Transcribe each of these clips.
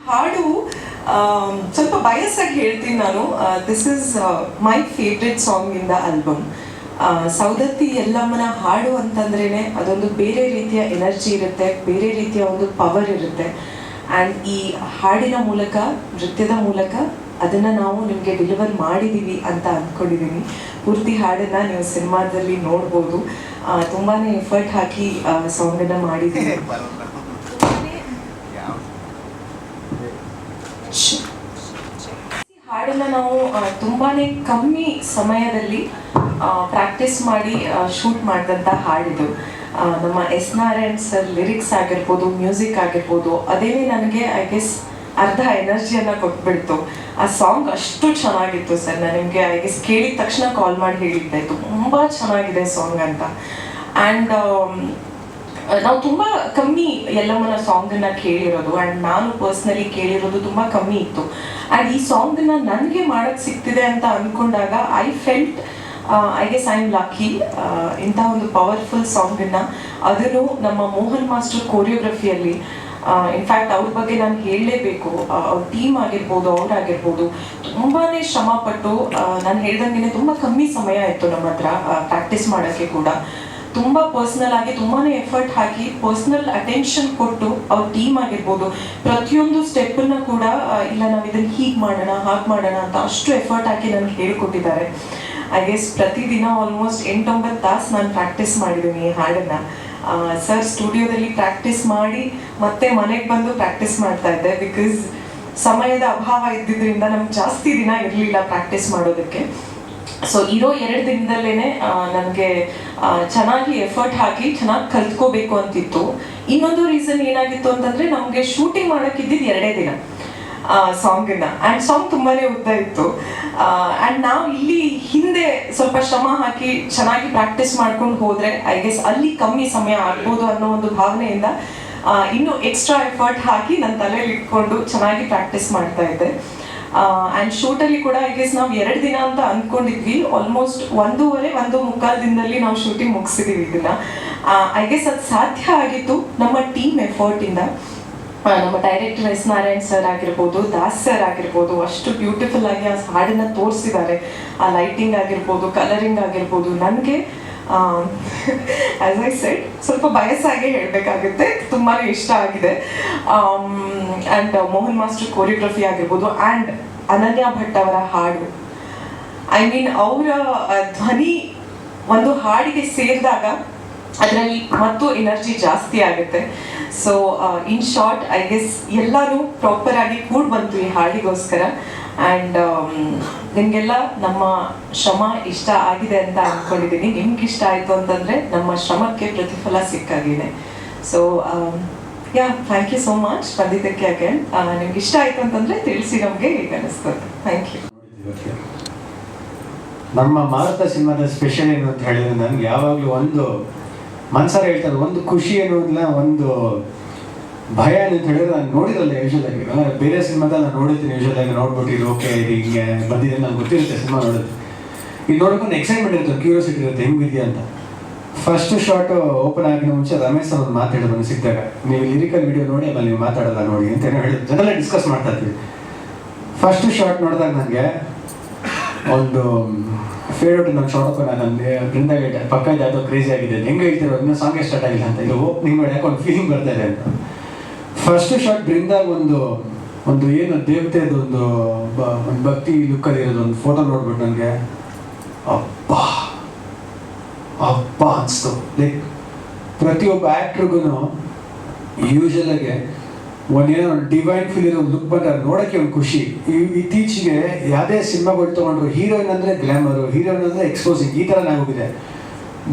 ಹಾಡು ಸ್ವಲ್ಪ ಬಯಸ್ಸಾಗಿ ಹೇಳ್ತೀನಿ ನಾನು. This is my favourite song in the album. Saundatti ಯಲ್ಲಮ್ಮನ ಹಾಡು ಅಂತಂದ್ರೇ ಅದೊಂದು ಬೇರೆ ರೀತಿಯ ಎನರ್ಜಿ ಇರುತ್ತೆ, ಬೇರೆ ರೀತಿಯ ಒಂದು ಪವರ್ ಇರುತ್ತೆ. ಆ್ಯಂಡ್ ಈ ಹಾಡಿನ ಮೂಲಕ, ನೃತ್ಯದ ಮೂಲಕ ಅದನ್ನು ನಾವು ನಿಮಗೆ ಡೆಲಿವರ್ ಮಾಡಿದ್ದೀವಿ ಅಂತ ಅಂದ್ಕೊಂಡಿದ್ದೀನಿ. ಪೂರ್ತಿ ಹಾಡನ್ನು ನೀವು ಸಿನಿಮಾದಲ್ಲಿ ನೋಡ್ಬೋದು. ತುಂಬಾ ಎಫರ್ಟ್ ಹಾಕಿ ಸಾಂಗನ್ನು ಮಾಡಿದ್ದೀನಿ. ಹಾಡನ್ನು ನಾವು ತುಂಬಾ ಕಮ್ಮಿ ಸಮಯದಲ್ಲಿ ಪ್ರಾಕ್ಟೀಸ್ ಮಾಡಿ ಶೂಟ್ ಮಾಡಿದಂಥ ಹಾಡಿದು. ನಮ್ಮ ಎಸ್ ನಾರಾಯಣ್ ಸರ್ ಲಿರಿಕ್ಸ್ ಆಗಿರ್ಬೋದು, ಮ್ಯೂಸಿಕ್ ಆಗಿರ್ಬೋದು, ಅದೇನೇ ನನಗೆ ಐ ಗೆಸ್ ಅರ್ಧ ಎನರ್ಜಿಯನ್ನು ಕೊಟ್ಬಿಡ್ತು. ಆ ಸಾಂಗ್ ಅಷ್ಟು ಚೆನ್ನಾಗಿತ್ತು ಸರ್. ನಾನು ನಿಮಗೆ ಐ ಗೆಸ್ ಕೇಳಿದ ತಕ್ಷಣ ಕಾಲ್ ಮಾಡಿ ಹೇಳಿದ್ದೆ ತುಂಬ ಚೆನ್ನಾಗಿದೆ ಸಾಂಗ್ ಅಂತ. ಆ್ಯಂಡ್ ನಾವು ತುಂಬ ಕಮ್ಮಿ ಯಲ್ಲಮ್ಮನ ಸಾಂಗನ್ನು ಕೇಳಿರೋದು, ಆ್ಯಂಡ್ ನಾನು ಪರ್ಸ್ನಲಿ ಕೇಳಿರೋದು ತುಂಬ ಕಮ್ಮಿ ಇತ್ತು. ಆ್ಯಂಡ್ ಈ ಸಾಂಗನ್ನು ನನಗೆ ಮಾಡೋಕ್ಕೆ ಸಿಗ್ತಿದೆ ಅಂತ ಅಂದ್ಕೊಂಡಾಗ I felt I guess I am lucky. ಇಂಥ ಒಂದು ಪವರ್ಫುಲ್ ಸಾಂಗನ್ನು, ಅದನ್ನು ನಮ್ಮ ಮೋಹನ್ ಮಾಸ್ಟರ್ ಕೋರಿಯೋಗ್ರಫಿಯಲ್ಲಿ, ಇನ್ಫ್ಯಾಕ್ಟ್ ಅವ್ರ ಬಗ್ಗೆ ನಾನು ಹೇಳಲೇಬೇಕು. ಅವ್ರ ಟೀಮ್ ಆಗಿರ್ಬೋದು, ಅವರಾಗಿರ್ಬೋದು, ತುಂಬಾ ಶ್ರಮಪಟ್ಟು, ನಾನು ಹೇಳ್ದಂಗೆ ತುಂಬ ಕಮ್ಮಿ ಸಮಯ ಇತ್ತು ನಮ್ಮ ಹತ್ರ ಪ್ರಾಕ್ಟೀಸ್ ಮಾಡೋಕ್ಕೆ ಕೂಡ. ತುಂಬ ಪರ್ಸ್ನಲ್ ಆಗಿ ತುಂಬಾ ಎಫರ್ಟ್ ಹಾಕಿ, ಪರ್ಸ್ನಲ್ ಅಟೆನ್ಷನ್ ಕೊಟ್ಟು ಅವ್ರ ಟೀಮ್ ಆಗಿರ್ಬೋದು ಪ್ರತಿಯೊಂದು ಸ್ಟೆಪ್ಪನ್ನು ಕೂಡ ಇಲ್ಲ ನಾವು ಇದನ್ನು ಹೀಗೆ ಮಾಡೋಣ, ಹಾಗೆ ಮಾಡೋಣ ಅಂತ ಅಷ್ಟು ಎಫರ್ಟ್ ಹಾಕಿ ನನಗೆ ಹೇಳ್ಕೊಟ್ಟಿದ್ದಾರೆ. ಐ ಗೆಸ್ ಪ್ರತಿದಿನ ಆಲ್ಮೋಸ್ಟ್ 8-9 ತಾಸು ನಾನು ಪ್ರಾಕ್ಟೀಸ್ ಮಾಡಿದ್ದೀನಿ ಈ ಹಾಡನ್ನು. ಸರ್ ಸ್ಟುಡಿಯೋದಲ್ಲಿ ಪ್ರಾಕ್ಟೀಸ್ ಮಾಡಿ ಮತ್ತೆ ಮನೆಗೆ ಬಂದು ಪ್ರಾಕ್ಟೀಸ್ ಮಾಡ್ತಾ ಇದ್ದೆ. ಬಿಕಾಸ್ ಸಮಯದ ಅಭಾವ ಇದ್ದಿದ್ದರಿಂದ ನಮ್ಗೆ ಜಾಸ್ತಿ ದಿನ ಇರಲಿಲ್ಲ ಪ್ರಾಕ್ಟೀಸ್ ಮಾಡೋದಕ್ಕೆ. ಸೊ ಇರೋ 2 ದಿನದಲ್ಲೇ ನನಗೆ ಚೆನ್ನಾಗಿ ಎಫರ್ಟ್ ಹಾಕಿ ಚೆನ್ನಾಗಿ ಕಲ್ತ್ಕೋಬೇಕು ಅಂತಿತ್ತು. ಇನ್ನೊಂದು ರೀಸನ್ ಏನಾಗಿತ್ತು ಅಂತಂದರೆ, ನಮಗೆ ಶೂಟಿಂಗ್ ಮಾಡೋಕ್ಕಿದ್ದಿದ್ದು 2 ದಿನ ಸಾಂಗನ್ನು. ಆ್ಯಂಡ್ ಸಾಂಗ್ ತುಂಬಾ ಉದ್ದ ಇತ್ತು. ಆ್ಯಂಡ್ ನಾವು ಇಲ್ಲಿ ಹಿಂದೆ ಸ್ವಲ್ಪ ಶ್ರಮ ಹಾಕಿ ಚೆನ್ನಾಗಿ ಪ್ರಾಕ್ಟೀಸ್ ಮಾಡ್ಕೊಂಡು ಹೋದರೆ ಐ ಗೆಸ್ ಅಲ್ಲಿ ಕಮ್ಮಿ ಸಮಯ ಆಗ್ಬೋದು ಅನ್ನೋ ಒಂದು ಭಾವನೆಯಿಂದ ಇನ್ನೂ ಎಕ್ಸ್ಟ್ರಾ ಎಫರ್ಟ್ ಹಾಕಿ ನನ್ನ ತಲೆಯಲ್ಲಿ ಇಟ್ಕೊಂಡು ಚೆನ್ನಾಗಿ ಪ್ರಾಕ್ಟೀಸ್ ಮಾಡ್ತಾ ಇದ್ದೆ. ಆ್ಯಂಡ್ ಶೂಟಲ್ಲಿ ಕೂಡ ಐ ಗೆಸ್ ನಾವು 2 ದಿನ ಅಂತ ಅಂದ್ಕೊಂಡಿದ್ವಿ. ಆಲ್ಮೋಸ್ಟ್ 1.5 ದಿನದಲ್ಲಿ ನಾವು ಶೂಟಿಂಗ್ ಮುಗಿಸಿದ್ದೀವಿ ಇದನ್ನು. ಐ ಗೆಸ್ ಅದು ಸಾಧ್ಯ ಆಗಿತ್ತು ನಮ್ಮ ಟೀಮ್ ಎಫರ್ಟಿಂದ. ನಮ್ಮ ಡೈರೆಕ್ಟರ್ ಎಸ್ ನಾರಾಯಣ್ ಸರ್ ಆಗಿರ್ಬೋದು, ದಾಸ್ ಸರ್ ಆಗಿರ್ಬೋದು, ಅಷ್ಟು ಬ್ಯೂಟಿಫುಲ್ ಆಗಿ ಆ ಹಾಡನ್ನು ತೋರಿಸಿದ್ದಾರೆ. ಆ ಲೈಟಿಂಗ್ ಆಗಿರ್ಬೋದು, ಕಲರಿಂಗ್ ಆಗಿರ್ಬೋದು, ನನಗೆ ಆಸ್ ಐ ಸೆಡ್ ಸ್ವಲ್ಪ ಬಯಸ್ಸಾಗೆ ಹೇಳಬೇಕಾಗುತ್ತೆ, ತುಂಬಾ ಇಷ್ಟ ಆಗಿದೆ. ಆ್ಯಂಡ್ ಮೋಹನ್ ಮಾಸ್ಟರ್ ಕೋರಿಯೋಗ್ರಫಿ ಆಗಿರ್ಬೋದು, ಆ್ಯಂಡ್ ಅನನ್ಯ ಭಟ್ ಅವರ ಹಾಡು, ಐ ಮೀನ್ ಅವರ ಧ್ವನಿ ಒಂದು ಹಾಡಿಗೆ ಸೇರಿದಾಗ ಅದರಲ್ಲಿ ಮತ್ತು ಎನರ್ಜಿ ಜಾಸ್ತಿ ಆಗುತ್ತೆ. So in short I guess ಎಲ್ಲರೂ ಪ್ರಾಪರ್ ಆಗಿ ಕೂಡ ಬಂತು ಈ ಹಾಡಿಗೋಸ್ಕರ. ಆ್ಯಂಡ್ ನಿಮಗೆಲ್ಲ ನಮ್ಮ ಶ್ರಮ ಇಷ್ಟ ಆಗಿದೆ ಅಂತ ಅಂದ್ಕೊಂಡಿದ್ದೀನಿ. ನಿಮ್ಗೆ ಇಷ್ಟ ಆಯಿತು ಅಂತಂದರೆ ನಮ್ಮ ಶ್ರಮಕ್ಕೆ ಪ್ರತಿಫಲ ಸಿಕ್ಕಾಗಿದೆ. So yeah, thank you so much ಬಂದಿದ್ದಕ್ಕೆ. ಅಗೇನ್ ನಿಮ್ಗೆ ಇಷ್ಟ ಆಯಿತು ಅಂತಂದರೆ ತಿಳಿಸಿ ನಮಗೆ ಹೇಗೆ ಅನ್ನಿಸ್ತದೆ. Thank you. ನಮ್ಮ ಮಾರುತ ಸಿನಿಮಾದ ಸ್ಪೆಷಲ್ ಏನು ಅಂತ ಹೇಳಿದ್ರೆ, ನನಗೆ ಯಾವಾಗಲೂ ಒಂದು ಮನ್ಸಾರ ಹೇಳ್ತಾರೆ, ಒಂದು ಖುಷಿ ಅನ್ನೋದಿಲ್ಲ, ಒಂದು ಭಯ ಅಂತ ಹೇಳಿದ್ರೆ, ನಾನು ನೋಡಿರಲ್ಲ ಯೂಶಲಾಗಿ. ಬೇರೆ ಸಿನಿಮಾದಲ್ಲಿ ನಾನು ನೋಡಿರ್ತೀನಿ, ಯೂಶಲಾಗಿ ನೋಡ್ಬಿಟ್ಟು ಓಕೆ ಇದು ಹಿಂಗೆ ಬಂದಿದೆ ನಂಗೆ ಗೊತ್ತಿರುತ್ತೆ ಸಿನಿಮಾ ನೋಡೋದು. ಇದು ನೋಡೋಕ್ಕೊಂದು ಎಕ್ಸೈಟ್ಮೆಂಟ್ ಇರುತ್ತೆ, ಕ್ಯೂರಿಯಾಸಿಟಿ ಇರುತ್ತೆ ಹೆಂಗಿದೆಯಾ ಅಂತ. ಫಸ್ಟ್ ಶಾರ್ಟ್ ಓಪನ್ ಆಗಿನ ಮುಂಚೆ ರಮೇಶ್ ಅವ್ರು ಒಂದು ಮಾತಾಡೋದು ನನಗೆ ಸಿಕ್ಕಿದಾಗ, ನೀವು ಲಿರಿಕಲ್ ವಿಡಿಯೋ ನೋಡಿ ಆಮೇಲೆ ನೀವು ಮಾತಾಡೋಲ್ಲ ನೋಡಿ ಅಂತ ಏನೋ ಹೇಳಿದ್ರು. ಜನರಲ್ಲ ಡಿಸ್ಕಸ್ ಮಾಡ್ತಾ ಇರ್ತೀವಿ. ಫಸ್ಟ್ ಶಾರ್ಟ್ ನೋಡಿದಾಗ ನನಗೆ ಒಂದು ಫೇವ್ರೇಟ್ ನನ್ನ ಶಾರ್ಟ್ ಓಪನ್ ನನಗೆ ಬೃಂದಾಗೇಟ ಪಕ್ಕ ಯಾವುದೋ ಕ್ರೇಜಿ ಆಗಿದೆ, ಹೆಂಗೆ ಹೇಳ್ತಿರೋ ಇನ್ನೂ ಸಾಂಗೇ ಸ್ಟಾರ್ಟ್ ಆಗಿಲ್ಲ ಅಂತ, ಇದು ಓಪನಿಂಗ್ ಮಾಡಿ ಯಾಕೆ ಒಂದು ಫೀಲಿಂಗ್ ಬರ್ತಾ ಇದೆ ಅಂತ. ಫಸ್ಟ್ ಶಾರ್ಟ್ ಬೃಂದಾಗ ಒಂದು ಏನು ದೇವತೆದು ಒಂದು ಭಕ್ತಿ ಲುಕ್ಕಲ್ಲಿ ಇರೋದು ಒಂದು ಫೋಟೋ ನೋಡ್ಬಿಟ್ಟು ನನಗೆ ಅಪ್ಪ ಅನಿಸ್ತು. ಲೈಕ್ ಪ್ರತಿಯೊಬ್ಬ ಆ್ಯಕ್ಟ್ರಿಗೂ ಯೂಶಲಾಗೆ ಒಂದೇನೋ ಒಂದು ಡಿವೈನ್ ಫೀಲ್ ಇರೋ ಒಂದು ಲುಕ್ ಬಂದ್ರೆ ನೋಡೋಕ್ಕೆ ಒಂದು ಖುಷಿ. ಇತ್ತೀಚೆಗೆ ಯಾವುದೇ ಸಿನಿಮಾಗಳು ತೊಗೊಂಡ್ರು ಹೀರೋಯಿನ್ ಅಂದರೆ ಗ್ಲಾಮರು, ಹೀರೋಯಿನ್ ಅಂದರೆ ಎಕ್ಸ್ಪೋಸಿಂಗ್, ಈ ಥರ ಆಗೋಗಿದೆ.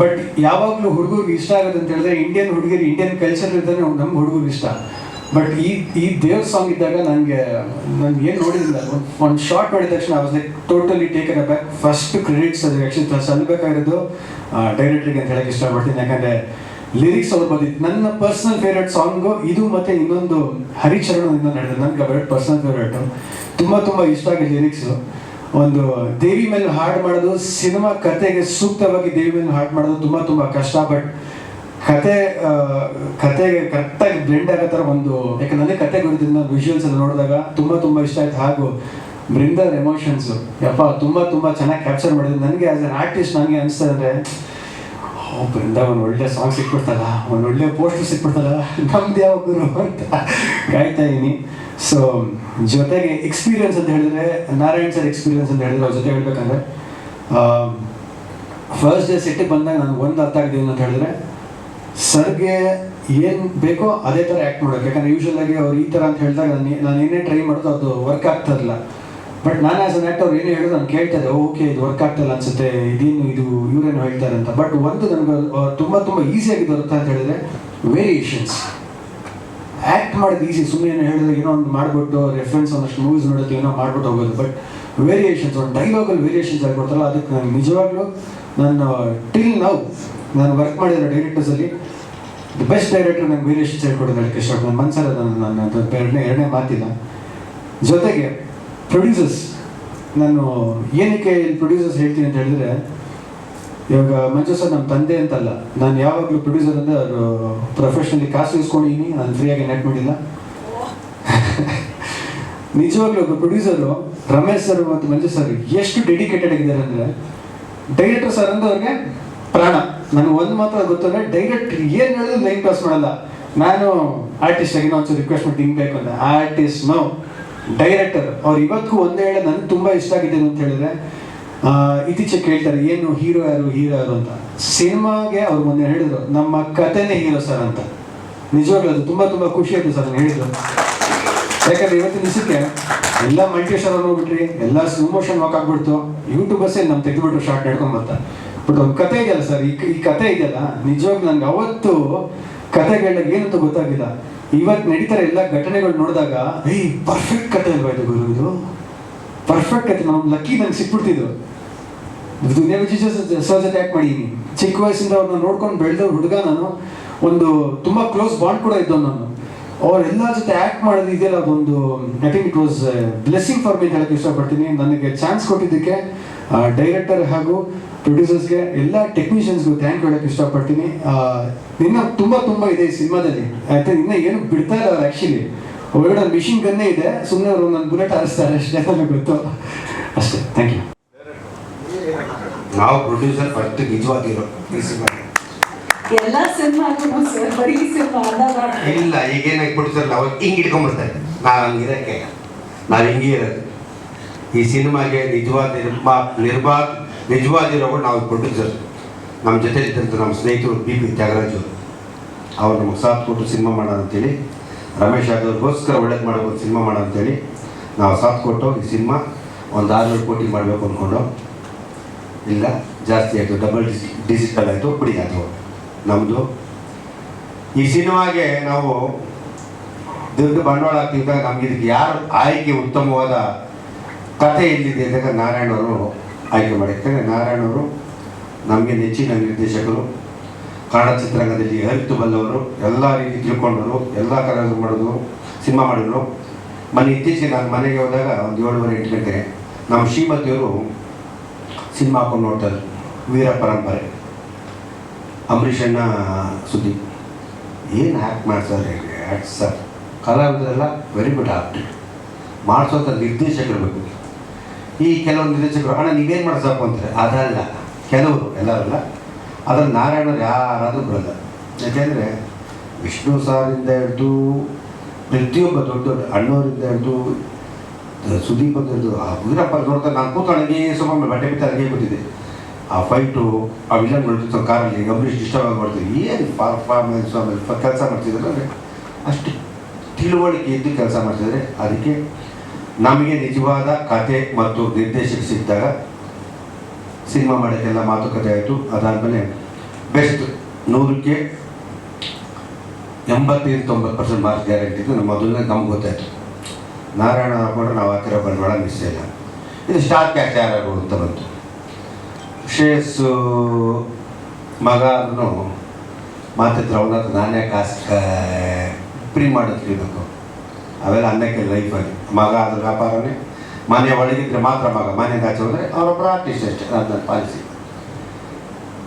ಬಟ್ ಯಾವಾಗಲೂ ಹುಡುಗರಿಗೆ ಇಷ್ಟ ಆಗೋದು ಅಂತ ಹೇಳಿದ್ರೆ, ಇಂಡಿಯನ್ ಹುಡುಗರು ಇಂಡಿಯನ್ ಕಲ್ಚರ್ ಇದ್ದರೆ ನಮ್ಮ ಹುಡುಗರಿಗೆ ಇಷ್ಟ. ಬಟ್ ಈ ದೇವ್ರ ಸಾಂಗ್ ಇದ್ದಾಗ ನನಗೆ ಏನು ನೋಡಿದ್ದಿಲ್ಲ, ಒಂದು ಶಾರ್ಟ್ ನೋಡಿದ ತಕ್ಷಣ I was like totally taken a back. First credits ಅದು ಆ್ಯಕ್ಚುಲಿ ಸಲ್ಲಬೇಕಾಗಿರೋದು ಡೈರೆಕ್ಟ್ರಿಗೆ ಅಂತ ಹೇಳಕ್ಕೆ ಇಷ್ಟಪಡ್ತೀನಿ. ಯಾಕಂದರೆ ಲಿರಿಕ್ಸ್ ಅವ್ರು ಬಂದಿತ್ತು. ನನ್ನ ಪರ್ಸನಲ್ ಫೇವ್ರೇಟ್ ಸಾಂಗು ಇದು, ಮತ್ತು ಇನ್ನೊಂದು ಹರಿಚರಣ ಇನ್ನೊಂದು ಹೇಳಿದ್ರು ನನಗೆ ಪರ್ಸನಲ್ ಫೇವ್ರೇಟು. ತುಂಬ ಇಷ್ಟ ಆಗಿದೆ ಲಿರಿಕ್ಸು. ಒಂದು ದೇವಿ ಮೇಲೆ ಹಾಡು ಮಾಡೋದು, ಸಿನಿಮಾ ಕತೆಗೆ ಸೂಕ್ತವಾಗಿ ದೇವಿ ಮೇಲೆ ಹಾಡು ಮಾಡೋದು ತುಂಬ ಕಷ್ಟ. ಬಟ್ ಕತೆಗೆ ಕರೆಕ್ಟಾಗಿ ಬ್ಲೆಂಡ್ ಆಗೋ ಥರ ಒಂದು, ಯಾಕೆ ನನಗೆ ಕತೆ ಗೊತ್ತಿದ್ದ ವಿಜುವಲ್ಸ್ ಎಲ್ಲ ನೋಡಿದಾಗ ತುಂಬ ಇಷ್ಟ ಆಯ್ತು. ಹಾಗೂ ಬೃಂದರ್ ಎಮೋಷನ್ಸು ಯಪ್ಪ ತುಂಬ ಚೆನ್ನಾಗಿ ಕ್ಯಾಪ್ಚರ್ ಮಾಡಿದ್ರು. ನನಗೆ ಆ್ಯಸ್ ಅನ್ ಆರ್ಟಿಸ್ಟ್ ನನಗೆ ಅನಿಸ್ತದೆ ಅಂದರೆ, ಬೃಂದ ಒಂದು ಒಳ್ಳೆ ಸಾಂಗ್ ಸಿಕ್ಬಿಡ್ತಲ್ಲ, ಒಂದು ಒಳ್ಳೆ ಪೋಸ್ಟರ್ ಸಿಕ್ಬಿಡ್ತಲ್ಲ, ನಮ್ದು ಯಾವ ಗುರು ಅಂತ ಕಾಯ್ತಾ ಇದ್ದೀನಿ. ಸೊ ಜೊತೆಗೆ ಎಕ್ಸ್ಪೀರಿಯನ್ಸ್ ಅಂತ ಹೇಳಿದ್ರೆ, ನಾರಾಯಣ್ ಸರ್ ಎಕ್ಸ್ಪೀರಿಯನ್ಸ್ ಅಂತ ಹೇಳಿದ್ರೆ ಅವ್ರ ಜೊತೆ ಹೇಳ್ಬೇಕಂದ್ರೆ, ಫಸ್ಟ್ ಡೇ ಸೆಟ್ಟಿಗೆ ಬಂದಾಗ ನನಗೆ ಒಂದು ಅರ್ಥ ಆಗಿದ್ದೀನಿ ಅಂತ ಹೇಳಿದ್ರೆ, ಸರ್ಗೆ ಏನು ಬೇಕೋ ಅದೇ ಥರ ಆ್ಯಕ್ಟ್ ಮಾಡೋಕೆ. ಯಾಕಂದರೆ ಯೂಶ್ವಲ್ ಆಗಿ ಅವ್ರು ಈ ಥರ ಅಂತ ಹೇಳಿದಾಗ ನಾನು ಏನೇ ಟ್ರೈ ಮಾಡೋದು ಅದು ವರ್ಕ್ ಆಗ್ತಾಯಿಲ್ಲ. ಬಟ್ ನಾನು ಆ್ಯಸ್ ಅನ್ ಆ್ಯಕ್ಟರ್ ಏನೇ ಹೇಳಿದ್ರು ನಾನು ಕೇಳ್ತಾ ಇದ್ದೆ, ಓಕೆ ಇದು ವರ್ಕ್ ಆಗ್ತಾಯಿಲ್ಲ ಅನ್ಸುತ್ತೆ, ಇದು ಇವರೇನು ಹೇಳ್ತಾರೆ ಅಂತ. ಬಟ್ ಒಂದು ನನಗೆ ತುಂಬ ಈಸಿ ಆಗಿದ್ದು ಅರ್ಥ ಅಂತ ಹೇಳಿದ್ರೆ ವೇರಿಯೇಷನ್ಸ್. ಆ್ಯಕ್ಟ್ ಮಾಡೋದು ಈಸಿ, ಸುಮ್ಮನೆ ಏನೋ ಹೇಳಿದ್ರೆ ಏನೋ ಒಂದು ಮಾಡಿಬಿಟ್ಟು ರೆಫರೆನ್ಸ್ ಒಂದಷ್ಟು ಮೂವೀಸ್ ನೋಡೋದು ಏನೋ ಮಾಡ್ಬಿಟ್ಟು ಹೋಗೋದು. ಬಟ್ ವೇರಿಯೇಷನ್ಸ್, ಒಂದು ಡೈಲಾಗಲ್ಲಿ ವೇರಿಯೇಷನ್ಸ್ ಆಗಿಬಿಡ್ತಲ್ಲ, ಅದಕ್ಕೆ ನನಗೆ ನಿಜವಾಗ್ಲೂ ನಾನು ಟಿಲ್ ನಾವು ನಾನು ವರ್ಕ್ ಮಾಡಿರೋ ಡೈರೆಕ್ಟರ್ಸಲ್ಲಿ ದಿ ಬೆಸ್ಟ್ ಡೈರೆಕ್ಟರ್ ನಂಗೆ ವೇರಿಯೇಷನ್ಸ್ ಹೇಳ್ಕೊಡೋದು ಹೇಳಕ್ಕೆ ಇಷ್ಟಪಟ್ಟು ನನ್ನ ಮನಸ್ಸಲ್ಲಿ ನನ್ನ ಎರಡನೇ ಮಾತಿಲ್ಲ. ಜೊತೆಗೆ ಪ್ರೊಡ್ಯೂಸರ್ಸ್, ನಾನು ಏನಕ್ಕೆ ಇಲ್ಲಿ ಪ್ರೊಡ್ಯೂಸರ್ಸ್ ಹೇಳ್ತೀನಿ ಅಂತ ಹೇಳಿದ್ರೆ, ಇವಾಗ ಮಂಜು ಸರ್ ನಮ್ಮ ತಂದೆ ಅಂತಲ್ಲ, ನಾನು ಯಾವಾಗಲೂ ಪ್ರೊಡ್ಯೂಸರ್ ಅಂದರೆ ಅವರು ಪ್ರೊಫೆಷ್ನಲಿ ಕಾಸು ಇಸ್ಕೊಂಡಿದ್ದೀನಿ, ನಾನು ಫ್ರೀಯಾಗಿ ನೆಟ್ ಮಾಡಿಲ್ಲ. ನಿಜವಾಗ್ಲೂ ಒಬ್ಬ ಪ್ರೊಡ್ಯೂಸರು ರಮೇಶ್ ಸರ್ ಮತ್ತು ಮಂಜು ಸರ್ ಎಷ್ಟು ಡೆಡಿಕೇಟೆಡ್ ಆಗಿದ್ದಾರೆ ಅಂದರೆ, ಡೈರೆಕ್ಟರ್ ಸರ್ ಅಂದ್ರೆ ಅವ್ರಿಗೆ ಪ್ರಾಣ. ನನಗೆ ಒಂದು ಮಾತ್ರ ಗೊತ್ತಂದರೆ, ಡೈರೆಕ್ಟ್ರ್ ಏನು ಹೇಳಿದ್ರು ಲೈನ್ ಕ್ರಾಸ್ ಮಾಡಲ್ಲ. ನಾನು ಆರ್ಟಿಸ್ಟ್ ಆಗಿ ಒಂಚೂರು ರಿಕ್ವೆಸ್ಟ್ ಮಾಡಿ ಹಿಂಗೆ ಬೇಕು ಅಂತ, ಆರ್ಟಿಸ್ಟ್ ನೋ ಡೈರೆಕ್ಟರ್. ಅವ್ರು ಇವತ್ತಿಗೂ ಒಂದೇ ಹೇಳಿ ನನಗೆ ತುಂಬ ಇಷ್ಟ ಆಗಿದೆ ಅಂತ ಹೇಳಿದ್ರೆ, ಇತ್ತೀಚೆಗೆ ಕೇಳ್ತಾರೆ ಏನು ಹೀರೋ ಯಾರು ಅಂತ. ಸಿನಿಮಾಗೆ ಅವ್ರು ಮೊನ್ನೆ ಹೇಳಿದ್ರು ನಮ್ಮ ಕಥೆನೇ ಹೀರೋ ಸರ್ ಅಂತ. ನಿಜವಾಗ್ಲೂ ಅದು ತುಂಬ ಖುಷಿ ಆಯಿತು ಸರ್ ನಾನು ಹೇಳಿದ್ರು. ಯಾಕಂದರೆ ಇವತ್ತಿನ ದಿವಸಕ್ಕೆ ಎಲ್ಲ ಮಲ್ಟಿಸ್ಟಾರ್ ಹೋಗ್ಬಿಟ್ರಿ, ಎಲ್ಲ ಸ್ಲೋ ಮೋಷನ್ ವಾಕ್ ಆಗ್ಬಿಡ್ತು, ಯೂಟ್ಯೂಬರ್ಸೇ ನಮ್ಮ ತೆಗೆದುಬಿಟ್ರು ಶಾರ್ಟ್ ನಡ್ಕೊಂಬರ್ತಾ. ಬಟ್ ಒಂದು ಕತೆ ಇದೆಯಲ್ಲ ಸರ್, ಈ ಕತೆ ಇದೆಯಲ್ಲ, ನಿಜವಾಗ್ಲೂ ನಂಗೆ ಅವತ್ತು ಕತೆಗಳಾಗ ಏನಂತ ಗೊತ್ತಾಗಿಲ್ಲ. ಇವತ್ತು ನಡೀತಾರೆ ಎಲ್ಲ ಘಟನೆಗಳು ನೋಡಿದಾಗ, ಪರ್ಫೆಕ್ಟ್ ಕತೆ ಅಲ್ವಾ ಇದು ಗುರು, ಇದು ಪರ್ಫೆಕ್ಟ್ ಕತೆ, ನಮ್ಮ ಲಕ್ಕಿ ನಂಗೆ ಸಿಕ್ಬಿಡ್ತಿದ್ರು. ದುನಿಯಾ ವಿಜಯ್ ಸರ್ ಜೊತೆ ಆ್ಯಕ್ಟ್ ಮಾಡಿದ್ದೀನಿ. ಚಿಕ್ಕ ವಯಸ್ಸಿಂದ ಅವ್ರನ್ನ ನೋಡ್ಕೊಂಡು ಬೆಳೆದ ಹುಡುಗ ನಾನು. ಒಂದು ತುಂಬ ಕ್ಲೋಸ್ ಬಾಂಡ್ ಕೂಡ ಇದ್ದವ್ ನಾನು. ಅವರೆಲ್ಲ ಜೊತೆ ಆ್ಯಕ್ಟ್ ಮಾಡೋದು ಇದೆಯಲ್ಲ, ಅದೊಂದು I think it was blessing for me ಹೇಳಕ್ಕೆ ಇಷ್ಟಪಡ್ತೀನಿ. ನನಗೆ ಚಾನ್ಸ್ ಕೊಟ್ಟಿದ್ದಕ್ಕೆ ಡೈರೆಕ್ಟರ್ ಹಾಗೂ ಪ್ರೊಡ್ಯೂಸರ್ಸ್ಗೆ, ಎಲ್ಲ ಟೆಕ್ನಿಷಿಯನ್ಸ್ಗೂ ಥ್ಯಾಂಕ್ ಹೇಳಕ್ಕೆ ಇಷ್ಟಪಡ್ತೀನಿ. ಇನ್ನೂ ತುಂಬ ಇದೆ ಈ ಸಿನಿಮಾದಲ್ಲಿ. ಆಯ್ತು, ಇನ್ನೂ ಏನು ಬಿಡ್ತಾ ಇಲ್ಲ ಅವ್ರು. ಆ್ಯಕ್ಚುಲಿ ಒಳಗಡೆ ಒಂದು ಮಿಷಿನ್ ಗನ್ನೇ ಇದೆ, ಸುಮ್ಮನೆ ಅವರು ಒಂದೊಂದು ಬುಲೆಟ್ ಹಾರಿಸ್ತಾರೆ ಅಷ್ಟೇ, ನನಗೆ ಗೊತ್ತು ಅಷ್ಟೇ. Thank you. ನಾವು ಪ್ರೊಡ್ಯೂಸರ್ ಫಸ್ಟ್ ನಿಜವಾಗಿರೋ ಈ ಸಿನಿಮಾ ಎಲ್ಲ ಸಿನಿಮಾಗೂ ಸರ್ ಬರೀ ಸಿನಿಮಾ ಇಲ್ಲ. ಈಗೇನಾಗಿ ಪ್ರೊಡ್ಯೂಸರ್ ನಾವು ಹಿಂಗೆ ಇಟ್ಕೊಂಡ್ಬಿಡ್ತಾರೆ, ನಾವು ಹಂಗಿರೋಕ್ಕೆ, ನಾವು ಹಿಂಗೆ ಇರೋದು. ಈ ಸಿನಿಮಾಗೆ ನಿಜವಾದಿರೋಗಳು ನಾವು ಪ್ರೊಡ್ಯೂಸರ್. ನಮ್ಮ ಜೊತೆ ಇದ್ದಂಥ ನಮ್ಮ ಸ್ನೇಹಿತರು BP ತ್ಯಾಗರಾಜ್ ಅವ್ರು ನಮಗೆ ಸಾಥ್ ಕೊಟ್ಟು ಸಿನಿಮಾ ಮಾಡೋಣ ಅಂತೇಳಿ, ರಮೇಶ್ ಯಾದವ್ರಿಗೋಸ್ಕರ ಒಳ್ಳೇದು ಮಾಡಬೇಕು ಸಿನಿಮಾ ಮಾಡೋಣ ಅಂತೇಳಿ ನಾವು ಸಾಥ್ ಕೊಟ್ಟು ಈ ಸಿನಿಮಾ ಒಂದು 600 ಕೋಟಿ ಮಾಡಬೇಕು ಅಂದ್ಕೊಂಡು, ಇಲ್ಲ ಜಾಸ್ತಿ ಆಯಿತು, ಡಬಲ್ ಡಿಜಿಟಲ್ ಆಯಿತು, ಬಿಡಿ ಆಯಿತು ನಮ್ಮದು. ಈ ಸಿನಿಮಾಗೆ ನಾವು ದೊಡ್ಡ ಬಂಡವಾಳ ಹಾಕ್ತಿದ್ದಾಗ ನಮ್ಗೆ ಇದಕ್ಕೆ ಯಾರು ಆಯ್ಕೆ ಉತ್ತಮವಾದ ಕಥೆ ಎಲ್ಲಿದೆ ಅಂದಾಗ ನಾರಾಯಣ್ ಅವರು ಆಯ್ಕೆ ಮಾಡಿರ್ತಾರೆ. ನಾರಾಯಣ್ ಅವರು ನಮಗೆ ನೆಚ್ಚಿನ ನಿರ್ದೇಶಕರು, ಕನ್ನಡ ಚಿತ್ರರಂಗದಲ್ಲಿ ಅರಿತು ಬಲ್ಲವರು, ಎಲ್ಲ ರೀತಿ ತಿಳ್ಕೊಂಡವರು, ಎಲ್ಲ ಕಲಾವಿದರು ಮಾಡೋದು ಸಿನಿಮಾ ಮಾಡಿದ್ರು. ಇತ್ತೀಚೆಗೆ ನಾನು ಮನೆಗೆ ಹೋದಾಗ ಒಂದು 7:30-8 ಗಂಟೆಗೆ ನಮ್ಮ ಶ್ರೀಮತಿಯವರು ಸಿನಿಮಾ ಹಾಕೊಂಡು ನೋಡ್ತಾರೆ, ವೀರ ಪರಂಪರೆ, ಅಂಬರೀಷಣ್ಣ ಸುದ್ದಿ. ಏನು ಆ್ಯಕ್ಟ್ ಮಾಡ್ತಾರೆ ಆ್ಯಕ್ಟ್ ಸರ್, ಕಲಾವಿದರೆಲ್ಲ ವೆರಿ ಗುಡ್ ಆ್ಯಕ್ಟಿಂಗ್ ಮಾಡಿಸೋಂಥ ನಿರ್ದೇಶಕರು ಬೇಕು. ಈ ಕೆಲವು ನಿರ್ದೇಶಕರು ಅಣ್ಣ ನೀವೇನು ಮಾಡಿಸಪ್ಪ ಅಂತಾರೆ, ಅದಲ್ಲ, ಕೆಲವರು ಎಲ್ಲರಲ್ಲ, ಅದ್ರಲ್ಲಿ ನಾರಾಯಣರು ಯಾರಾದರೂ ಬರಲ್ಲ. ಯಾಕೆಂದರೆ ವಿಷ್ಣು ಸಾರಿಂದ ಹಿಡಿದು ಪ್ರತಿಯೊಬ್ಬ ದೊಡ್ಡ ಅಣ್ಣವರಿಂದ ಹಿಡಿದು ಸುದೀಪ್ ಅಂತ ಹಿಡಿದು ಆ ವೀರಪ್ಪ ನೋಡ್ತಾರೆ. ನಾನು ಕೂತ್ಕೊಳ್ಳಿ ಸುಮ್ಮನೆ ಬಟ್ಟೆ ಬಿಟ್ಟು ಅಲ್ಲಿಗೆ ಗೊತ್ತಿದೆ. ಆ ಫೈಟು, ಆ ವಿಲನ್ ನೋಡ್ತಿತ್ತು ಕಾರಲ್ಲಿ, ಅಂಬರೀಷ್ ಡಿಸ್ಟರ್ಬ್ ಆಗಿ ಮಾಡ್ತೀವಿ, ಏನು ಪರ್ಫಾರ್ಮೆನ್ಸ್ ಆಮೇಲೆ ಕೆಲಸ ಮಾಡ್ತಿದ್ದಾರೆ ಅಂದರೆ ಅಷ್ಟು ತಿಳುವಳಿಕೆ ಇದ್ದು ಕೆಲಸ ಮಾಡ್ತಿದ್ದಾರೆ. ಅದಕ್ಕೆ ನಮಗೆ ನಿಜವಾದ ಕತೆ ಮತ್ತು ನಿರ್ದೇಶಕ ಸಿಕ್ಕಿದಾಗ ಸಿನಿಮಾ ಮಾಡೋಕ್ಕೆಲ್ಲ ಮಾತುಕತೆ ಆಯಿತು. ಅದಾದಮೇಲೆ ಬೆಸ್ಟ್ 100ಕ್ಕೆ 85-90% ಮಾರ್ಕ್ಸ್ ಗ್ಯಾರಂಟಿ ಇತ್ತು. ನಮ್ಮ ಮೊದಲನೇ ನಮ್ಗೆ ಗೊತ್ತಾಯಿತು, ನಾರಾಯಣ ಹಾಕೊಂಡ್ರೆ ನಾವು ಹಾಕಿರೋ ಬಂಡವಾಳ ಮಿಸ್ ಇಲ್ಲ. ಇದು ಸ್ಟಾರ್ ಕ್ಯಾಸ್ಟ್ ಯಾರು ಅಂತ ಬಂತು. ಶ್ರೇಯಸ್ಸು ಮಗ ಅದನ್ನು ಮಾತಿದ್ರು, ಅವನ ಹತ್ರ ನಾನೇ ಕಾಸು ಫ್ರೀ ಮಾಡೋದು ಕಲಿಬೇಕು, ಅವೆಲ್ಲ ಅನ್ನಕ್ಕೆ ಲೈಫಲ್ಲಿ. ಮಗ ಅದ್ರ ವ್ಯಾಪಾರನೇ, ಮನೆ ಒಳಗಿದ್ರೆ ಮಾತ್ರ ಮಗ, ಮನೆಗೆ ಆಚೆ ಹೋದರೆ ಅವರೊಬ್ಬರ ಆರ್ಟಿಸ್ಟ್ ಅಷ್ಟೇ. ನನ್ನ ಪಾಲಿಸಿ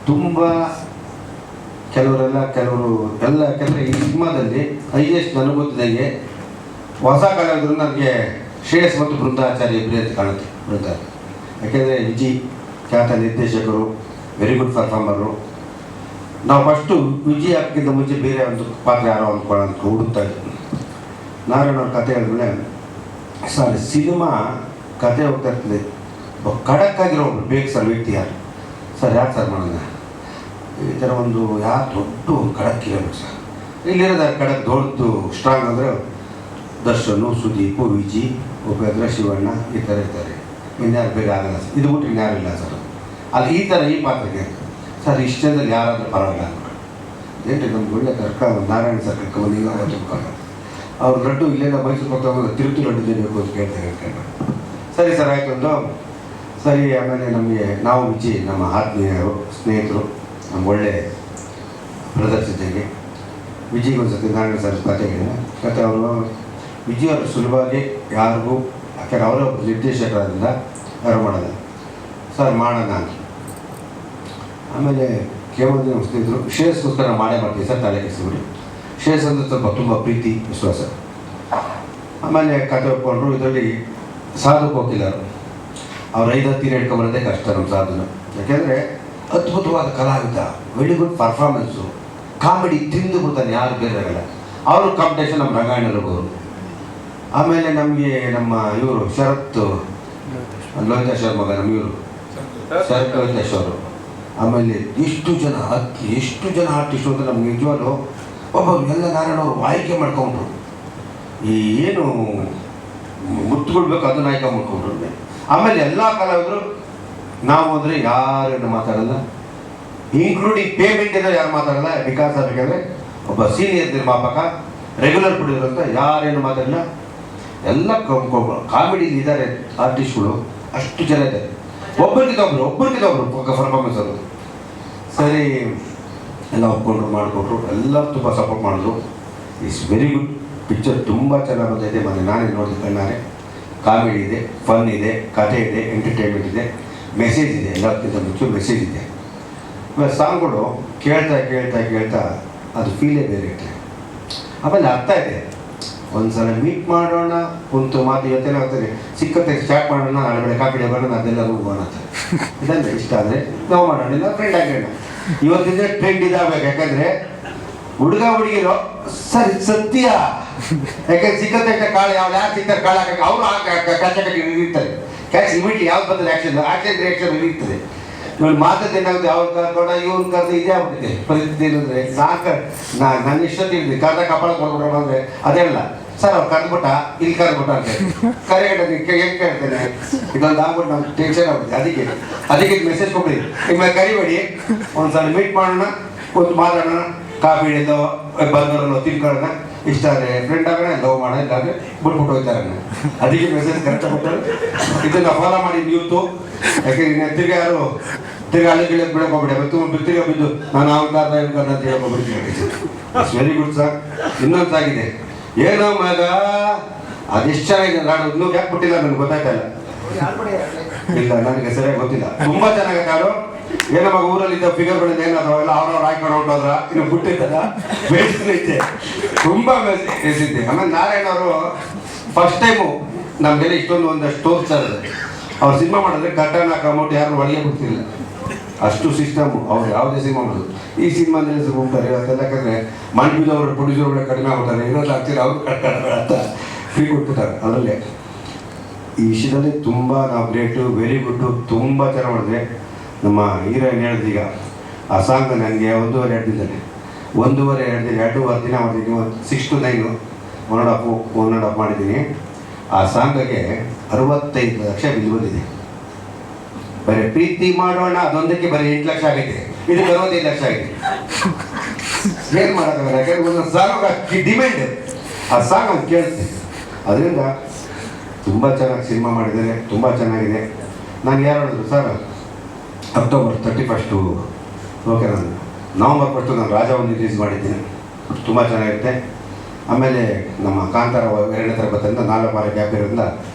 ತುಂಬ ಕೆಲವರು ಕೆಲವರು ಈ ಸಿನಿಮಾದಲ್ಲಿ ಹೈಯೆಸ್ಟ್ ನನಗೆ ಗೊತ್ತಿದಂಗೆ ಹೊಸ ಕಲಾವಿದರು ನನಗೆ ಶ್ರೇಯಸ್ ಮತ್ತು ಬೃಂದಾಚಾರ್ಯ ಇಬ್ಬರೇ ಅಂತ ಕಾಣುತ್ತೆ ಯಾಕೆಂದರೆ ವಿಜಿ ಖ್ಯಾತ ನಿರ್ದೇಶಕರು, ವೆರಿ ಗುಡ್ ಪರ್ಫಾರ್ಮರು. ನಾವು ಫಸ್ಟು ವಿಜಿ ಹಾಕಿದ್ದ ಮುಂಚೆ ಬೇರೆ ಒಂದು ಪಾತ್ರ ಯಾರೋ ಅಂದ್ಕೊಂಡು ಹುಡುಕ್ತಾ ಇದ್ದರು. ನಾರಾಯಣ ಅವ್ರ ಕತೆ ಹೇಳಿದ್ಮೇಲೆ ಸರ್ ಸಿನಿಮಾ ಕತೆ ಹೋಗ್ತಾ ಇರ್ತದೆ, ಖಡಕ್ಕಾಗಿರೋ ಒಬ್ರು ಬೇಕು ಸರ್ ವ್ಯಕ್ತಿ ಯಾರು ಸರ್, ಯಾರು ಸರ್ ಮಾಡೋಣ ಈ ಥರ ಒಂದು ಯಾರು ದೊಡ್ಡ ಖಡಕ್ ಇರಬೇಕು ಸರ್. ಇಲ್ಲಿರೋದು ಖಡಕ್ ದೊಡ್ಡದು ಸ್ಟ್ರಾಂಗ್ ಅಂದರೆ ದರ್ಶನು, ಸುದೀಪು, ವಿಜಿ, ಉಪೇಂದ್ರ, ಶಿವಣ್ಣ ಈ ಥರ ಇರ್ತಾರೆ. ಇನ್ಯಾರು ಬೇರೆ ಆಗಲ್ಲ ಸರ್, ಇದು ಬಿಟ್ಟು ಇನ್ಯಾರು ಇಲ್ಲ ಸರ್. ಅಲ್ಲಿ ಈ ಥರ ಈ ಪಾತ್ರಕ್ಕೆ ಸರ್ ಇಷ್ಟದಲ್ಲಿ ಯಾರಾದರೂ ಪರವಾಗಿಲ್ಲ ಅಂದ್ಬಿಟ್ಟು ಏನ್ರಿ ನಮ್ಗೆ ಒಳ್ಳೆ ನಾರಾಯಣ ಸರ್ ಕರ್ಕೊಂಬಂದು ತುಂಬ್ಕೊಂಡು ಅವ್ರು ಲಡ್ಡು ಇಲ್ಲೆಲ್ಲ ಮೈಸೂರು ಕೊಟ್ಟು ತಿರುಪತಿ ಲಡ್ಡು ತಿನ್ನಬೇಕು ಅಂತ ಕೇಳ್ಕೊಂಡು ಸರಿ ಸರ್ ಆಯಿತು ಒಂದು ಸರಿ. ಆಮೇಲೆ ನಮಗೆ ನಾವು ವಿಜಿ ನಮ್ಮ ಆತ್ಮೀಯರು, ಸ್ನೇಹಿತರು, ನಮ್ಮ ಒಳ್ಳೆ ಬ್ರದರ್ಸ್ ಇದ್ದಂಗೆ ವಿಜಿಗೆ ಒಂದು ಸತಿ ನಾರಾಯಣ ಸರ್ ಕತೆ ಅವರು ವಿಜಯ್ ಅವರು ಸುಲಭವಾಗಿ ಯಾರಿಗೂ, ಯಾಕಂದ್ರೆ ಅವರ ನಿರ್ದೇಶಕರಾದ್ರಿಂದ ಯಾರು ಮಾಡೋಲ್ಲ ಸರ್ ಮಾಡೋಣ ಅಂತ. ಆಮೇಲೆ ಕೇವಲ ನಮ್ಮ ಸ್ನೇಹಿತರು ಶ್ರೇಯಸ್ಗೋಸ್ಕರ ಮಾಡೇ ಮಾಡ್ತೀವಿ ಸರ್, ತಲೆ ಕೆಡಿಸ್ಬಿಡಿ. ಶ್ರೇಯಸ್ ಅಂದರೆ ಸ್ವಲ್ಪ ತುಂಬ ಪ್ರೀತಿ ವಿಶ್ವಾಸ. ಆಮೇಲೆ ಕತೆ ಒಪ್ಕೊಂಡ್ರು. ಇದರಲ್ಲಿ ಸಾಧು ಕೋಕಿಲರು ಅವ್ರು 5 ತೀರ ಇಟ್ಕೊಂಬರೋದೇ ಕಷ್ಟ ನಮ್ಮ ಸಾಧನ. ಯಾಕೆಂದರೆ ಅದ್ಭುತವಾದ ಕಲಾವಿದ, ವೆರಿ ಗುಡ್ ಪರ್ಫಾರ್ಮೆನ್ಸು, ಕಾಮಿಡಿ ತಿಂದು ಬಿಡ್ತಾನೆ, ಯಾರು ಬೇರೆ ಆಗಲ್ಲ. ಅವರು ಕಾಂಪಿಟೇಷನ್ ನಮ್ಮ ರಂಗಾಯಣರು. ಆಮೇಲೆ ನಮಗೆ ನಮ್ಮ ಇವರು ಶರತ್ ಲೋಹಿತೇಶ್ವರ ಮಗ, ನಮ್ಮ ಇವರು ಶರತ್ ಲೋಹಿತೇಶ್ವರು. ಆಮೇಲೆ ಎಷ್ಟು ಜನ ಆರ್ಟಿಸ್ಟು ಅಂತ ನಮ್ಗೆ ನಿಜವಾಗ್ಲೂ ಒಬ್ಬರು ಎಲ್ಲ ನಾರಾಯಣ ಅವರು ಆಯ್ಕೆ ಮಾಡ್ಕೊಂಡ್ರು. ಈ ಏನು ಮುತ್ತುಕೊಳ್ಬೇಕು ಅದನ್ನ ಆಯ್ಕೆ ಮಾಡ್ಕೊಂಡ್ರು. ಆಮೇಲೆ ಎಲ್ಲ ಕಲಾವಿದರು ನಾವು ಅಂದರೆ ಯಾರೇನು ಮಾತಾಡಲ್ಲ, ಇನ್ಕ್ಲೂಡಿಂಗ್ ಪೇಮೆಂಟ್ ಇದ್ರೆ ಯಾರು ಮಾತಾಡಲ್ಲ. ವಿಕಾಸ ಬೇಕಂದರೆ ಒಬ್ಬ ಸೀನಿಯರ್ ನಿರ್ಮಾಪಕ, ರೆಗ್ಯುಲರ್ ಪ್ರೊಡ್ಯೂಸರ್ ಅಂತ ಯಾರೇನು ಮಾತಾಡಲ್ಲ. ಎಲ್ಲ ಕಾಮಿಡಿ ಇದ್ದಾರೆ ಆರ್ಟಿಸ್ಟ್ಗಳು, ಅಷ್ಟು ಜನ ಇದ್ದಾರೆ. ಒಬ್ಬರಿಗಿದ್ದೊಬ್ರು ಪರ್ಫಾರ್ಮೆನ್ಸ್ ಅದು. ಸರಿ ಎಲ್ಲ ಒಪ್ಕೊಂಡ್ರು, ಮಾಡಿಕೊಟ್ರು, ಎಲ್ಲರೂ ತುಂಬ ಸಪೋರ್ಟ್ ಮಾಡಿದ್ರು. ಇಟ್ಸ್ ವೆರಿ ಗುಡ್ ಪಿಕ್ಚರ್, ತುಂಬ ಚೆನ್ನಾಗಿ ಬಂದೈತೆ. ಮತ್ತೆ ನಾನೇ ನೋಡಿದ ಕಣ್ಣಾರೆ. ಕಾಮಿಡಿ ಇದೆ, ಫನ್ ಇದೆ, ಕಥೆ ಇದೆ, ಎಂಟರ್ಟೈನ್ಮೆಂಟ್ ಇದೆ, ಮೆಸೇಜ್ ಇದೆ, ಎಲ್ಲಕ್ಕಿಂತ ಮುಖ್ಯ ಮೆಸೇಜ್ ಇದೆ. ಆಮೇಲೆ ಸಾಂಗ್ಗಳು ಕೇಳ್ತಾ ಅದು ಫೀಲೇ ಬೇರೆ ಇರ್ತದೆ. ಆಮೇಲೆ ಅರ್ಥ ಇದೆ. ಒಂದ್ಸಲ ಮೀಟ್ ಮಾಡೋಣ, ಕುಂತು ಮಾತು ಇವತ್ತೇನೋ ಆಗ್ತದೆ, ಸಿಕ್ಕತ್ತೆ ಸ್ಟಾರ್ಟ್ ಮಾಡೋಣ, ನಾಳೆ ಬೆಳೆ ಕಾಪಿ ಹೋಗೋಣ, ಅದೆಲ್ಲರೂ ಹೋಗೋಣ ಅಂತ. ಇದಂದ್ರೆ ಇಷ್ಟ ಆದರೆ ನಾವು ಮಾಡೋಣ, ಇಲ್ಲ ಫ್ರೆಂಡ್ ಆಗೋಣ. ಇವತ್ತಿಂದ ಟ್ರೆಂಡ್ ಇದಾಗಬೇಕು. ಯಾಕಂದರೆ ಹುಡುಗ ಹುಡುಗಿರು ಸರಿ ಸತ್ಯ, ಯಾಕಂದ್ರೆ ಸಿಕ್ಕತ್ತೆ ಕಾಳು ಯಾರು ಸಿಗ್ತಾರೆ ಕಾಳು ಹಾಕಕ್ಕೆ ಅವರು ಕ್ಯಾಚ್ ಇರ್ತಾರೆ. ಕ್ಯಾಚ್ ಇಮಿಡಿಯೇಟ್ ಯಾವ್ದು ಬಂದರೆ ಆಕ್ಷನ್ ರಿಯಾಕ್ಷನ್ ಇರ್ತದೆ. ಇವಾಗ ಮಾತದ್ದು ಏನಾಗುತ್ತೆ, ಅವ್ರು ಕರ್ಕೊಂಡ ಇವ್ರು ಕರೆದು ಇದೇ ಆಗ್ಬಿಟ್ಟಿದೆ ಪರಿಸ್ಥಿತಿ. ಏನಂದರೆ ನನ್ನ ಇಷ್ಟೊತ್ತಿಗೆ ಕರೆದ ಕಪಾಳ ಕೊಡ್ಬಿಡೋಣ ಅಂದರೆ ಅದೆಲ್ಲ ಸರ್ ಅವ್ರು ಕರೆದ್ಬಿಟ್ಟ ಇಲ್ಲಿ ಕರೆದ್ಬಿಟ್ಟ ಅಂತ ಕರೆಗಟ್ಟ ಹೆಂಗೆ ಕೇಳ್ತೇನೆ. ಇದೊಂದು ಆಗ್ಬಿಟ್ಟು ನಮ್ಗೆ ಟೆನ್ಷನ್ ಆಗ್ಬಿಡುತ್ತೆ. ಅದಕ್ಕೆ ಮೆಸೇಜ್ ಕೊಡ್ಬಿಡಿ, ನಿಮ್ಮಲ್ಲಿ ಕರಿಬೇಡಿ, ಒಂದ್ಸಲ ಮೀಟ್ ಮಾಡೋಣ, ಕೂತು ಮಾತಾಡೋಣ, ಕಾಫಿ ಹಿಡಿದೋ ಬಂದವರಲ್ಲೋ ತಿನ್ಕೊಳ್ಳೋಣ, ಇಷ್ಟ ಆದರೆ ಫ್ರೆಂಡ್ ಆಗೋಣ, ಲವ್ ಮಾಡೋಣ, ಇಲ್ಲಾಂದರೆ ಬಿಟ್ಬಿಟ್ಟು ಹೋಗ್ತಾರೆ. ಅದಕ್ಕೆ ಮೆಸೇಜ್ ಕರೆಕ್ಟಾಗಿ ಕೊಟ್ಟರು. ಇದನ್ನು ಫಾಲೋ ಮಾಡಿ ಯೂತು. ಯಾಕೆಂದ್ರೆ ತಿರ್ಗಿ ಅಲ್ಲಿ ಗಿಳಿಯೋದು ಬಿಡೋಕೋಗ್ಬಿಡಿ, ಮತ್ತು ತಿರ್ಗಿ ಬಿದ್ದು ನಾನು ಅವ್ನ ಕಾರಣ ಇವ್ನ ಕಾರಣ ಅಂತ ಹೇಳ್ಕೊಬಿಡ್ತೀನಿ. It's very good sir. ಇನ್ನೊಂದು ಸಾಗಿದೆ, ಏನೋ ಮಗ ಅದೆಷ್ಟು ಚೆನ್ನಾಗಿದೆ ನಾನು ಇನ್ನೂ ಯಾಕೆ ಬಿಟ್ಟಿಲ್ಲ ನನಗೆ ಗೊತ್ತಾಯ್ತಲ್ಲ. ಇಲ್ಲ ನನಗೆ ಸರಿಯಾಗಿ ಗೊತ್ತಿಲ್ಲ. ತುಂಬ ಚೆನ್ನಾಗೈತೆ ಹಾಡು. ಏನೋ ಮಗ ಊರಲ್ಲಿದ್ದ ಫಿಗರ್ಗಳಿಂದ ಏನಾದ್ರು ಅವೆಲ್ಲ ಅವ್ರವ್ರು ಹಾಕೊಂಡು ಹೊಂಟೋದ್ರ, ಇನ್ನು ಬಿಟ್ಟಿದ್ದಲ್ಲ ಬೇಯಿಸ್ತಿದ್ದೆ, ತುಂಬ ಬೇಯಿಸಿದ್ದೆ. ಆಮೇಲೆ ನಾರಾಯಣ ಅವರು ಫಸ್ಟ್ ಟೈಮು ನಮಗೆಲ್ಲ ಇಷ್ಟೊಂದು ಒಂದಷ್ಟು ತೋರಿಸ್ತಾರೆ. ಅವ್ರು ಸಿನಿಮಾ ಮಾಡಿದ್ರೆ ಕಟ್ಟಣ ಕಮೌಟ್ ಯಾರು ಒಳಗೆ ಬಿಡ್ತಿಲ್ಲ, ಅಷ್ಟು ಸಿಸ್ಟಮು. ಅವ್ರು ಯಾವುದೇ ಸಿನಿಮಾ ಮಾಡೋದು ಈ ಸಿನಿಮಾದಲ್ಲಿ ಹೋಗ್ತಾರೆ ಇವತ್ತೆಲ್ಲ. ಯಾಕಂದರೆ ಮಂಡ್ಯದವರು ಪ್ರೊಡ್ಯೂಸರ್ಗಳೇ ಕಡಿಮೆ ಆಗ್ತಾರೆ, ಇರೋದು ಆಗ್ತಿಲ್ಲ, ಅವ್ರು ಕಟ್ಟಾಡ್ತಾರೆ ಅಂತ ಫ್ರೀ ಕೊಟ್ಬಿಟ್ಟಾರೆ. ಅದರಲ್ಲೇ ಈ ವಿಷಯದಲ್ಲಿ ತುಂಬ ನಾವು ಗ್ರೇಟು, ವೆರಿ ಗುಡ್ಡು, ತುಂಬ ಚೆನ್ನಾಗಿ ಮಾಡಿದ್ರೆ. ನಮ್ಮ ಹೀರೋಯಿನ್ ಹೇಳಿದೀಗ ಆ ಸಾಂಗ್ ನನಗೆ 1.5 ದಿನದಲ್ಲಿ 2.5 ದಿನ ಮಾಡಿದ್ದೀನಿ. 6 to 9 1 and half ಮಾಡಿದ್ದೀನಿ. ಆ ಸಾಂಗಿಗೆ 65 ಲಕ್ಷ ಬಿಲ್ ಬಂದಿದೆ. ಬರೀ ಪ್ರೀತಿ ಮಾಡೋಣ ಅದೊಂದಕ್ಕೆ ಬರೀ 8 ಲಕ್ಷ ಆಗೈತೆ, ಇದಕ್ಕೆ 65 ಲಕ್ಷ ಆಗಿದೆ. ಏನು ಮಾಡೋಕ್ಕಾಗಲ್ಲ, ಯಾಕಂದ್ರೆ ಒಂದೊಂದು ಸಾಂಗ್ ಡಿಮ್ಯಾಂಡ್, ಆ ಸಾಂಗ್ ಅವ್ನು ಕೇಳ್ತೀನಿ. ಅದರಿಂದ ತುಂಬ ಚೆನ್ನಾಗಿ ಸಿನಿಮಾ ಮಾಡಿದ್ದಾರೆ, ತುಂಬ ಚೆನ್ನಾಗಿದೆ. ನಾನು ಯಾರು ಹೇಳಿದ್ರು ಸರ್ October 31 ಓಕೆ, ನಾನು November 1 ನಾನು ರಾಜವನ್ನು ರಿಲೀಸ್ ಮಾಡಿದ್ದೀನಿ, ತುಂಬ ಚೆನ್ನಾಗಿರುತ್ತೆ. ಆಮೇಲೆ ನಮ್ಮ ಕಾಂತಾರ 2ನೇ ತರಗತಿಯಿಂದ 4 ವಾರ ಗ್ಯಾಪ್ ಇರೋದ್ರಿಂದ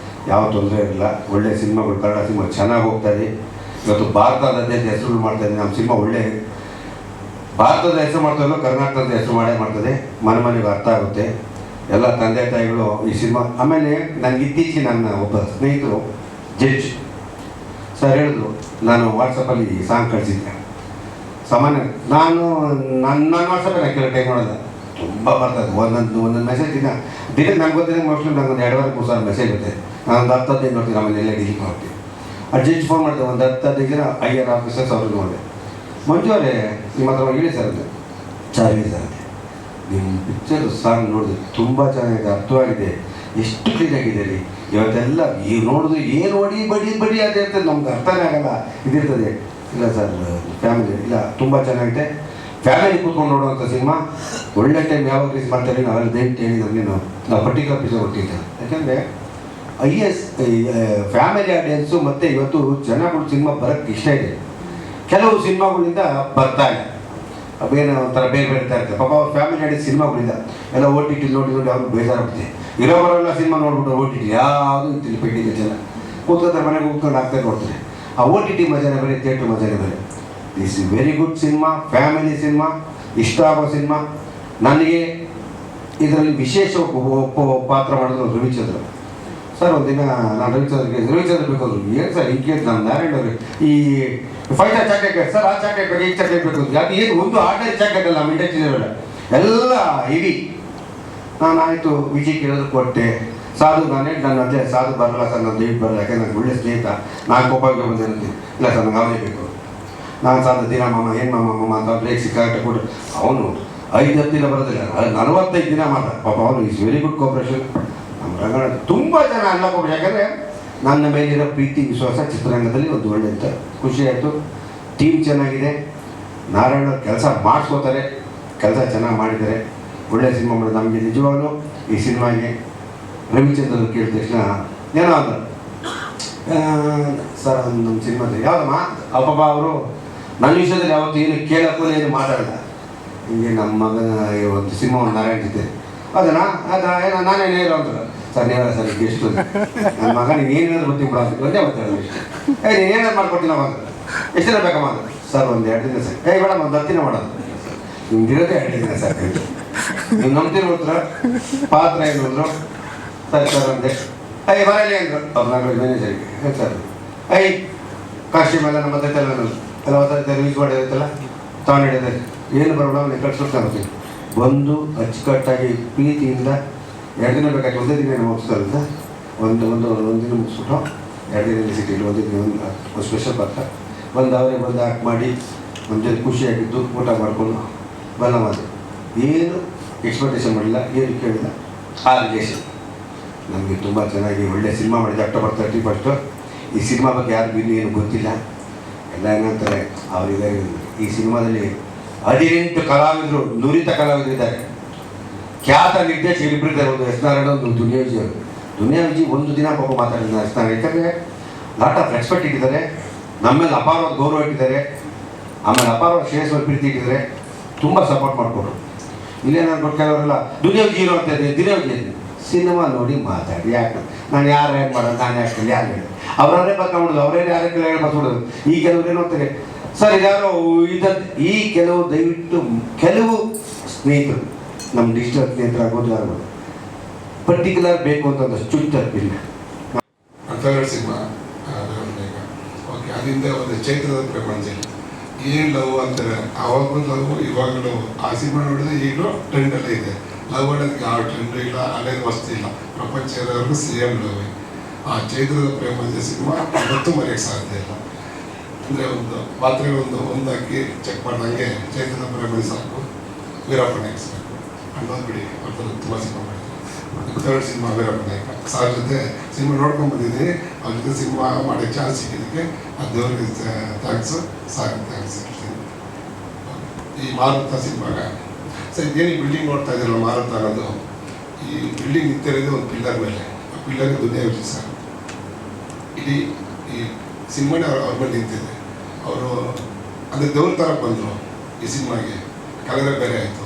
ಯಾವ ತೊಂದರೆ ಇರಲಿಲ್ಲ. ಒಳ್ಳೆ ಸಿನಿಮಾಗಳು, ಕನ್ನಡ ಸಿನಿಮಾ ಚೆನ್ನಾಗಿ ಹೋಗ್ತಾಯಿದೆ. ಇವತ್ತು ಭಾರತದಾದ್ಯಂತ ಹೆಸರು ಮಾಡ್ತಾಯಿದ್ದೀನಿ. ನಮ್ಮ ಸಿನಿಮಾ ಒಳ್ಳೆ ಭಾರತದ ಹೆಸರು ಮಾಡ್ತಾಯಿಲ್ಲ, ಕರ್ನಾಟಕದ ಹೆಸರು ಮಾಡೇ ಮಾಡ್ತದೆ. ಮನೆ ಮನೆಗೆ ಅರ್ಥ ಆಗುತ್ತೆ. ಎಲ್ಲ ತಂದೆ ತಾಯಿಗಳು ಈ ಸಿನಿಮಾ. ಆಮೇಲೆ ನನಗೆ ಇತ್ತೀಚೆಗೆ ನನ್ನ ಒಬ್ಬ ಸ್ನೇಹಿತರು ಜಡ್ಜ್ ಸರ್ ಹೇಳಿದ್ರು, ನಾನು ವಾಟ್ಸಪ್ಪಲ್ಲಿ ಸಾಂಗ್ ಕಳಿಸಿದ್ದೆ. ಸಾಮಾನ್ಯ ನಾನು ನನ್ನ ವಾಟ್ಸಪ್ಪಲ್ಲಿ ಕೆಲವು ಟೈಮ್ ನೋಡೋಲ್ಲ, ತುಂಬ ಬರ್ತದೆ. ಒಂದೊಂದು ಮೆಸೇಜ್ ದಿನಕ್ಕೆ ನನಗೆ ಗೊತ್ತಿದೆ ಮೋಸ್ಟ್ಲಿ ನನಗೊಂದು 2,500-3,000 ಮೆಸೇಜ್ ಇರುತ್ತೆ. ನಾನು ಒಂದು 10-15 ನೋಡ್ತೀನಿ, ಆಮೇಲೆ ಎಲ್ಲ ಡಿಲೀಟ್ ಮಾಡ್ತೀನಿ. ಆ ಜಡ್ಜ್ ಫೋನ್ ಮಾಡಿದೆ, ಒಂದು 10-15 ಜನ IR ಆಫೀಸರ್ಸ್ ಅವ್ರಿಗೆ ನೋಡಿದೆ. ಮಂಜು ಅವರೇ ನಿಮ್ಮ ಹತ್ರ ಹೇಳಿ ಸರ್ ಅಂತ. ಚೆನ್ನಾಗಿದೆ ಸರ್ ಅಂತೆ. ನಿಮ್ಮ ಪಿಕ್ಚರ್ ಸಾಂಗ್ ನೋಡಿದೆ, ತುಂಬ ಚೆನ್ನಾಗಿದೆ, ಅರ್ಥವಾಗಿದೆ, ಎಷ್ಟು ಕ್ಲೀನಾಗಿದೆ ರೀ. ಇವತ್ತೆಲ್ಲ ಈಗ ನೋಡಿದ್ರೆ ಏನು ಬಡಿ ಅದೇ ಇರ್ತದೆ, ನಮ್ಗೆ ಅರ್ಥನೇ ಆಗಲ್ಲ ಇದಿರ್ತದೆ. ಇಲ್ಲ ಸರ್ ಫ್ಯಾಮಿಲಿ ಇಲ್ಲ, ತುಂಬ ಚೆನ್ನಾಗಿದೆ, ಫ್ಯಾಮಿಲಿ ಕೂತ್ಕೊಂಡು ನೋಡುವಂಥ ಸಿನಿಮಾ. ಒಳ್ಳೆ ಟೈಮ್ ಯಾವಾಗ ರಿಲೀಸ್ ಮಾಡ್ತಾರೆ ನಾವೆಲ್ಲ ದಯವಿಟ್ಟು ಹೇಳಿದ್ರೆ ನಾವು ಪರ್ಟಿಕ್ಯುಲರ್ ಪಿಕ್ಚರ್ ಕೊಟ್ಟಿದ್ದೆ. ಯಾಕೆಂದರೆ ಫ್ಯಾಮಿಲಿ ಆಡಿಯನ್ಸು ಮತ್ತು ಇವತ್ತು ಜನಗಳು ಸಿನಿಮಾ ಬರೋಕ್ಕೆ ಇಷ್ಟ ಇದೆ. ಕೆಲವು ಸಿನಿಮಾಗಳಿಂದ ಬರ್ತಾ ಇಲ್ಲ, ಅವೇನೋ ಒಂಥರ ಬೇರೆ ಇರ್ತಾರೆ. ಪಾಪ ಅವ್ರ ಫ್ಯಾಮಿಲಿ ಆಡಿಯನ್ಸ್ ಸಿನಿಮಾಗಳಿಂದ ಎಲ್ಲ OTT ನೋಡಿ ಅವ್ರಿಗೆ ಬೇಜಾರಾಗ್ಬಿಡುತ್ತೆ. ಇರೋವರೆಲ್ಲ ಸಿನಿಮಾ ನೋಡ್ಬಿಟ್ಟು OTT ಯಾವುದು ಇತ್ತಿಲ್ಲ ಪೆಟ್ಟಿಗೆ ಜನ ಕೂತ್ಕೊತಾರೆ, ಮನೆಗೆ ಕೂತ್ಕೊಂಡು ಆಗ್ತಾರೆ ನೋಡ್ತಾರೆ. ಆ OTT ಮಜಾನೇ ಬೇರೆ, ಥಿಯೇಟ್ರ್ ಮಜಾನೇ ಬೇರೆ. This is very good cinema, family cinema, ಇಷ್ಟ ಆಗೋ ಸಿನಿಮಾ. ನನಗೆ ಇದರಲ್ಲಿ ವಿಶೇಷ ಪಾತ್ರ ಮಾಡಿದ್ರು ರವಿಚಂದ್ರ ಸರ್. ಒಂದಿನ ನಾನು ರವಿಚಂದ್ರ ಬೇಕಾದ್ರು, ಏನು ಸರ್ ಹಿಂಗೆ ನಮ್ಮ ನಾರಾಯಣ ಅವ್ರಿಗೆ ಈ ಫೈಟರ್ ಚಾಕ್ಲೇಟ್ ಸರ್, ಆ ಚಾಕ್ಲೇಟ್ ಬೇಕು, ಈ ಚಾಕ್ಲೇಟ್ ಬೇಕು. ಅದು ಏನು ಒಂದು ಆರ್ಡಿನರಿ ಚಾಕ್ಲೇಟ್ ಅಲ್ಲ, ನಮ್ಮ ಇಂಡಸ್ಟ್ರಿಯಲ್ಲ ಎಲ್ಲ ಇವಿ. ನಾನು ಆಯಿತು ವಿಜಯ್ ಕೇಳಿದ್ರು ಕೊಟ್ಟೆ. ಸಾಧು ನಾನು ಹೇಳಿ ನನ್ನ ಅದೇ ಸಾಧು ಬರಲ್ಲ ಸರ್, ನಾನು ದಯವಿಟ್ಟು ಬರಲ್ಲ, ಯಾಕೆ ನನಗೆ ಒಳ್ಳೆ ಸ್ನೇಹಿತ, ನಾನು ಕೋಪಕ್ಕೆ ಬಂದಿರ್ತೀನಿ. ಇಲ್ಲ ಸರ್ ನನಗೆ ಅವನೇ ಬೇಕು. ನಾನು ಸಾಧು ದಿನ ಮಾಮ ಏನು ಮಾಮ ಅಂತ ಬ್ರೇಕ್ ಸಿಕ್ಕಾಟ ಕೊಟ್ಟು ಅವನು 5-10 ದಿನ ಬರೋದಿಲ್ಲ, 45 ದಿನ ಮಾತ್ರ. ಪಾಪ ಅವನು ಈಸ್ ವೆರಿ ಗುಡ್ ಕೋಪ್ರೇಷನ್. ನಮ್ಮ ರಂಗಣ ತುಂಬ ಜನ ಅಲ್ಲ ಕೋಪ, ಯಾಕಂದರೆ ನನ್ನ ಮೇಲಿರೋ ಪ್ರೀತಿ ವಿಶ್ವಾಸ ಚಿತ್ರರಂಗದಲ್ಲಿ ಒಂದು ಒಳ್ಳೆ ಅಂತ ಖುಷಿ ಆಯಿತು. ಟೀಮ್ ಚೆನ್ನಾಗಿದೆ, ನಾರಾಯಣ ಕೆಲಸ ಮಾಡಿಸ್ಕೋತಾರೆ, ಕೆಲಸ ಚೆನ್ನಾಗಿ ಮಾಡಿದ್ದಾರೆ, ಒಳ್ಳೆ ಸಿನಿಮಾ ಮಾಡಿದ್ರು. ನಮಗೆ ನಿಜವಾಗ್ಲೂ ಈ ಸಿನಿಮಾಗೆ ರವಿಚಂದ್ರ ಕೇಳಿದ ತಕ್ಷಣ ಏನೋ ಅಂದರು, ಸರ್ ನಮ್ಮ ಸಿನಿಮಾದಲ್ಲಿ ಯಾವುದಮ್ಮ ಅಪ್ಪಪ್ಪ ಅವರು ನನ್ನ ವಿಷಯದಲ್ಲಿ ಯಾವತ್ತು ಏನು ಕೇಳಕ್ಕೂ ಏನು ಮಾತಾಡಲ್ಲ. ಹಿಂಗೆ ನಮ್ಮ ಮಗನ ಒಂದು ಸಿನಿಮಾ ಒಂದು ನಾರಾಯಣ ಜೊತೆ ಅದನ್ನ ಏನೋ ನಾನೇನು ಹೇಳೋ ಅಂದ್ರು. ಸರ್ ನೀವಲ್ಲ ಸರ್ ಎಷ್ಟು ನನ್ನ ಮಗ ನೀನು ಏನೇನಾದ್ರು ಗೊತ್ತಿ ಬಿಡ ಅಂತ ಒಂದೇ ಮಾತಾಡೋದು ಇಷ್ಟ. ನೀನು ಏನಾದ್ರು ಮಾಡ್ಕೊಡ್ತೀನಿ ಅವಾಗ ಎಷ್ಟು ದಿನ ಬೇಕಮ್ಮ ಅಂತ. ಸರ್ ಒಂದು 2 ದಿನ ಸರ್. ಮೇಡಮ್ ಒಂದು 10 ದಿನ ಮಾಡೋದು. ನಿಮ್ದಿರೋದೇ 2 ದಿನ ಸರ್. ನೀವು ನಂಬ್ತಿರ್ಬೋದ್ರ ಪಾತ್ರ ಏನು ಅಂದರು. ಸರಿ ಸರ್ ಅಂದೆ. ಬರಲಿ ಅಂದರು ಅವ್ರು ನಾಗರಾಜ್ ಮ್ಯಾನೇಜರಿಗೆ. ಸರ್ ಕಾಸ್ಟ್ಯೂಮ್ ಎಲ್ಲ ನಮ್ಮ ಎಲ್ಲ ಹೊಸ ರಿಲೀಸ್ ಮಾಡಿರುತ್ತಲ್ಲ ತಗೊಂಡಿದೆ, ಏನು ಬರೋಣ ನೀವು ಕಟ್ಸ್ಕೊಡ್ತಾ ಬರ್ತೀನಿ. ಬಂದು ಅಚ್ಚುಕಟ್ಟಾಗಿ ಪ್ರೀತಿಯಿಂದ 2 ದಿನ ಬೇಕಾಗಿ ಒಂದೇ ದಿನ ಮುಗಿಸ್ತಾರಂತ. ಒಂದು ದಿನ ಮುಗಿಸ್ಬಿಟ್ಟು 2 ದಿನ ಸಿಟ್ಟಿಲ್ಲ, ಒಂದೇ ದಿನ ಒಂದು ಸ್ಪೆಷಲ್ ಪಾತ್ರ ಅವರೇ ಬಂದು ಆ್ಯಕ್ಟ್ ಮಾಡಿ ನಮ್ಮ ಜೊತೆ ಖುಷಿಯಾಗಿದ್ದು ಊಟ ಮಾಡಿಕೊಂಡು ಬಲ್ಲ ಮಾತು. ಏನು ಎಕ್ಸ್ಪೆಕ್ಟೇಷನ್ ಮಾಡಿಲ್ಲ, ಏನು ಕೇಳಿಲ್ಲ. ಆ ರಿಲೇಷನ್ ನಮಗೆ ತುಂಬ ಚೆನ್ನಾಗಿ ಒಳ್ಳೆ ಸಿನಿಮಾ ಮಾಡಿದೆ. October 31 ಈ ಸಿನಿಮಾ ಬಗ್ಗೆ ಯಾರಿಗೂ ಇನ್ನೂ ಏನು ಗೊತ್ತಿಲ್ಲ. ಎಲ್ಲ ಏನಂತಾರೆ ಅವರಿಗೆ ಈ ಸಿನಿಮಾದಲ್ಲಿ 18 ಕಲಾವಿದರು, ನುರಿತ ಕಲಾವಿದರಿದ್ದಾರೆ. ಖ್ಯಾತ ನಿರ್ದೇಶಕರು ಇಬ್ಬರಿದ್ದಾರೆ. ಒಂದು ಎಸ್ ನಾರಾಯಣ, ಒಂದು ದುನಿಯಾ ವಿಜಯ್ ಅವರು. ದುನಿಯಾ ವಿಜಯ್ ಒಂದು ದಿನ ಪಾಪ ಮಾತಾಡಿದ ಎಸ್ ನಾರಾಯಣ, ಯಾಕಂದರೆ ಲಾಟ್ ಆಫ್ ರೆಸ್ಪೆಕ್ಟ್ ಇಟ್ಟಿದ್ದಾರೆ, ನಮ್ಮೇಲೆ ಅಪಾರವಾದ ಗೌರವ ಇಟ್ಟಿದ್ದಾರೆ, ಆಮೇಲೆ ಅಪಾರವಾದ ಶ್ರೇಯಸ್ವಾದ ಪ್ರೀತಿ ಇಟ್ಟಿದ್ದಾರೆ, ತುಂಬ ಸಪೋರ್ಟ್ ಮಾಡಿಕೊಟ್ರು. ಇಲ್ಲೇನಾದ್ರು ಕೆಲವರೆಲ್ಲ ದುನಿಯಾ ವಿಜಯ್ ಇರೋ ಅಂತ ದುನಿಯಾ ವಿಜಯ್ ಸಿನಿಮಾ ನೋಡಿ ಮಾತಾಡಿ, ಯಾಕೆ ನಾನು ಯಾರು ಹೇಗೆ ಮಾಡೋದು, ನಾನು ಯಾಕೆ ಯಾರು ಹೇಳಿ ಅವರೇ ಬರ್ಕೊಂಬಿಡೋದು, ಅವರೇ ಯಾರೇ ಹೇಳಿ ಬರ್ಸ್ಬಿಡೋದು. ಈ ಕೆಲವ್ರು ಏನು ಅಂತಾರೆ ಸರ್ ಇದ್ಯಾರೋ ಇದ್ದಂತೆ. ಈ ಕೆಲವು ದಯವಿಟ್ಟು ಕೆಲವು ಸ್ನೇಹಿತರು ನಮ್ಮ ಡಿಜಿಟಲ್ ಸ್ನೇಹಿತರಾಗ್ಬೋದು ಯಾರು ಪರ್ಟಿಕ್ಯುಲರ್ ಬೇಕು ಅಂತ ಒಂದು ಚುಚ್ಚರ್ಪಿಲ್ಲ. ಸಿನಿಮಾ ಓಕೆ, ಅದರಿಂದ ಒಂದು ಚೈತ್ರದ ಪ್ರಪಂಚ ಏನು ಲವ್ ಅಂತಾರೆ, ಆವಾಗಲೂ ಲವ್ ಇವಾಗಲೂ ಲವ್. ಆ ಸಿನಿಮಾ ನೋಡಿದ್ರೆ ಈಗಲೂ ಟ್ರೆಂಡಲ್ಲೇ ಇದೆ. ಲವ್ ಮಾಡೋದಕ್ಕೆ ಆ ಟ್ರೆಂಡ್ ಇಲ್ಲ, ಅಲ್ಲೇ ವಸ್ತು ಇಲ್ಲ, ಪ್ರಪಂಚ ಇರೋರ್ಗು ಸೇಮ್ ಲವ್. ಆ ಚೈತ್ರದ ಪ್ರಪಂಚ ಸಿನಿಮಾ ಇವತ್ತು ಮರೆಯೋಕ್ಕೆ ಸಾಧ್ಯ ಇಲ್ಲ. ಅಂದರೆ ಒಂದು ಪಾತ್ರೆಗಳೊಂದು ಒಂದಾಕಿ ಚೆಕ್ ಮಾಡ್ದಂಗೆ ಚೈತ್ರದ ಪ್ರಪಂಚ ಸಾಕು, ವೀರಪ್ಪ ನಾಯಕ ಸಾಕು ಅನ್ನೋದು ಬಿಡಿ. ಅವ್ರದ್ದು ತುಂಬ ಸಿನಿಮಾ ಮಾಡಿದ್ರು. 3rd ಸಿನಿಮಾ ವೀರಪ್ಪ ನಾಯಕ ಸಾರ್ ಜೊತೆ ಸಿನಿಮಾ ನೋಡ್ಕೊಂಡು ಬಂದಿದ್ದೀನಿ. ಅವ್ರ ಜೊತೆ ಸಿನಿಮಾ ಮಾಡೋ ಚಾನ್ಸ್ ಸಿಕ್ಕಿದ್ದಕ್ಕೆ ಆ ದೇವರಿಗೆ ಥ್ಯಾಂಕ್ಸು, ಸಾಕು ಥ್ಯಾಂಕ್ಸ್ ಹೇಳ್ತೀನಿ. ಈ ಮಾರುತ ಸಿನಿಮಾಗ ಸರ್ ಇದೇನು ಬಿಲ್ಡಿಂಗ್ ನೋಡ್ತಾ ಇದ್ದೀರಲ್ಲ ಮಾರುತ ಅನ್ನೋದು, ಈ ಬಿಲ್ಡಿಂಗ್ ನಿಂತಿರೋದು ಒಂದು ಪಿಲ್ಲರ್ ಮೇಲೆ. ಆ ಪಿಲ್ಲರ್ಗೆ ದುನಿಯಾ ವಿಜಯ್ ಸರ್ ಇಡೀ ಈ ಸಿನಿಮಾನೇ ಅವ್ರ ಮೇಲೆ ನಿಂತಿದೆ. ಅವರು ಅಂದರೆ ದೇವ್ರ ಥರ ಬಂದರು ಈ ಸಿನಿಮಾಗೆ. ಕಲರೇ ಬೇರೆ ಆಯಿತು.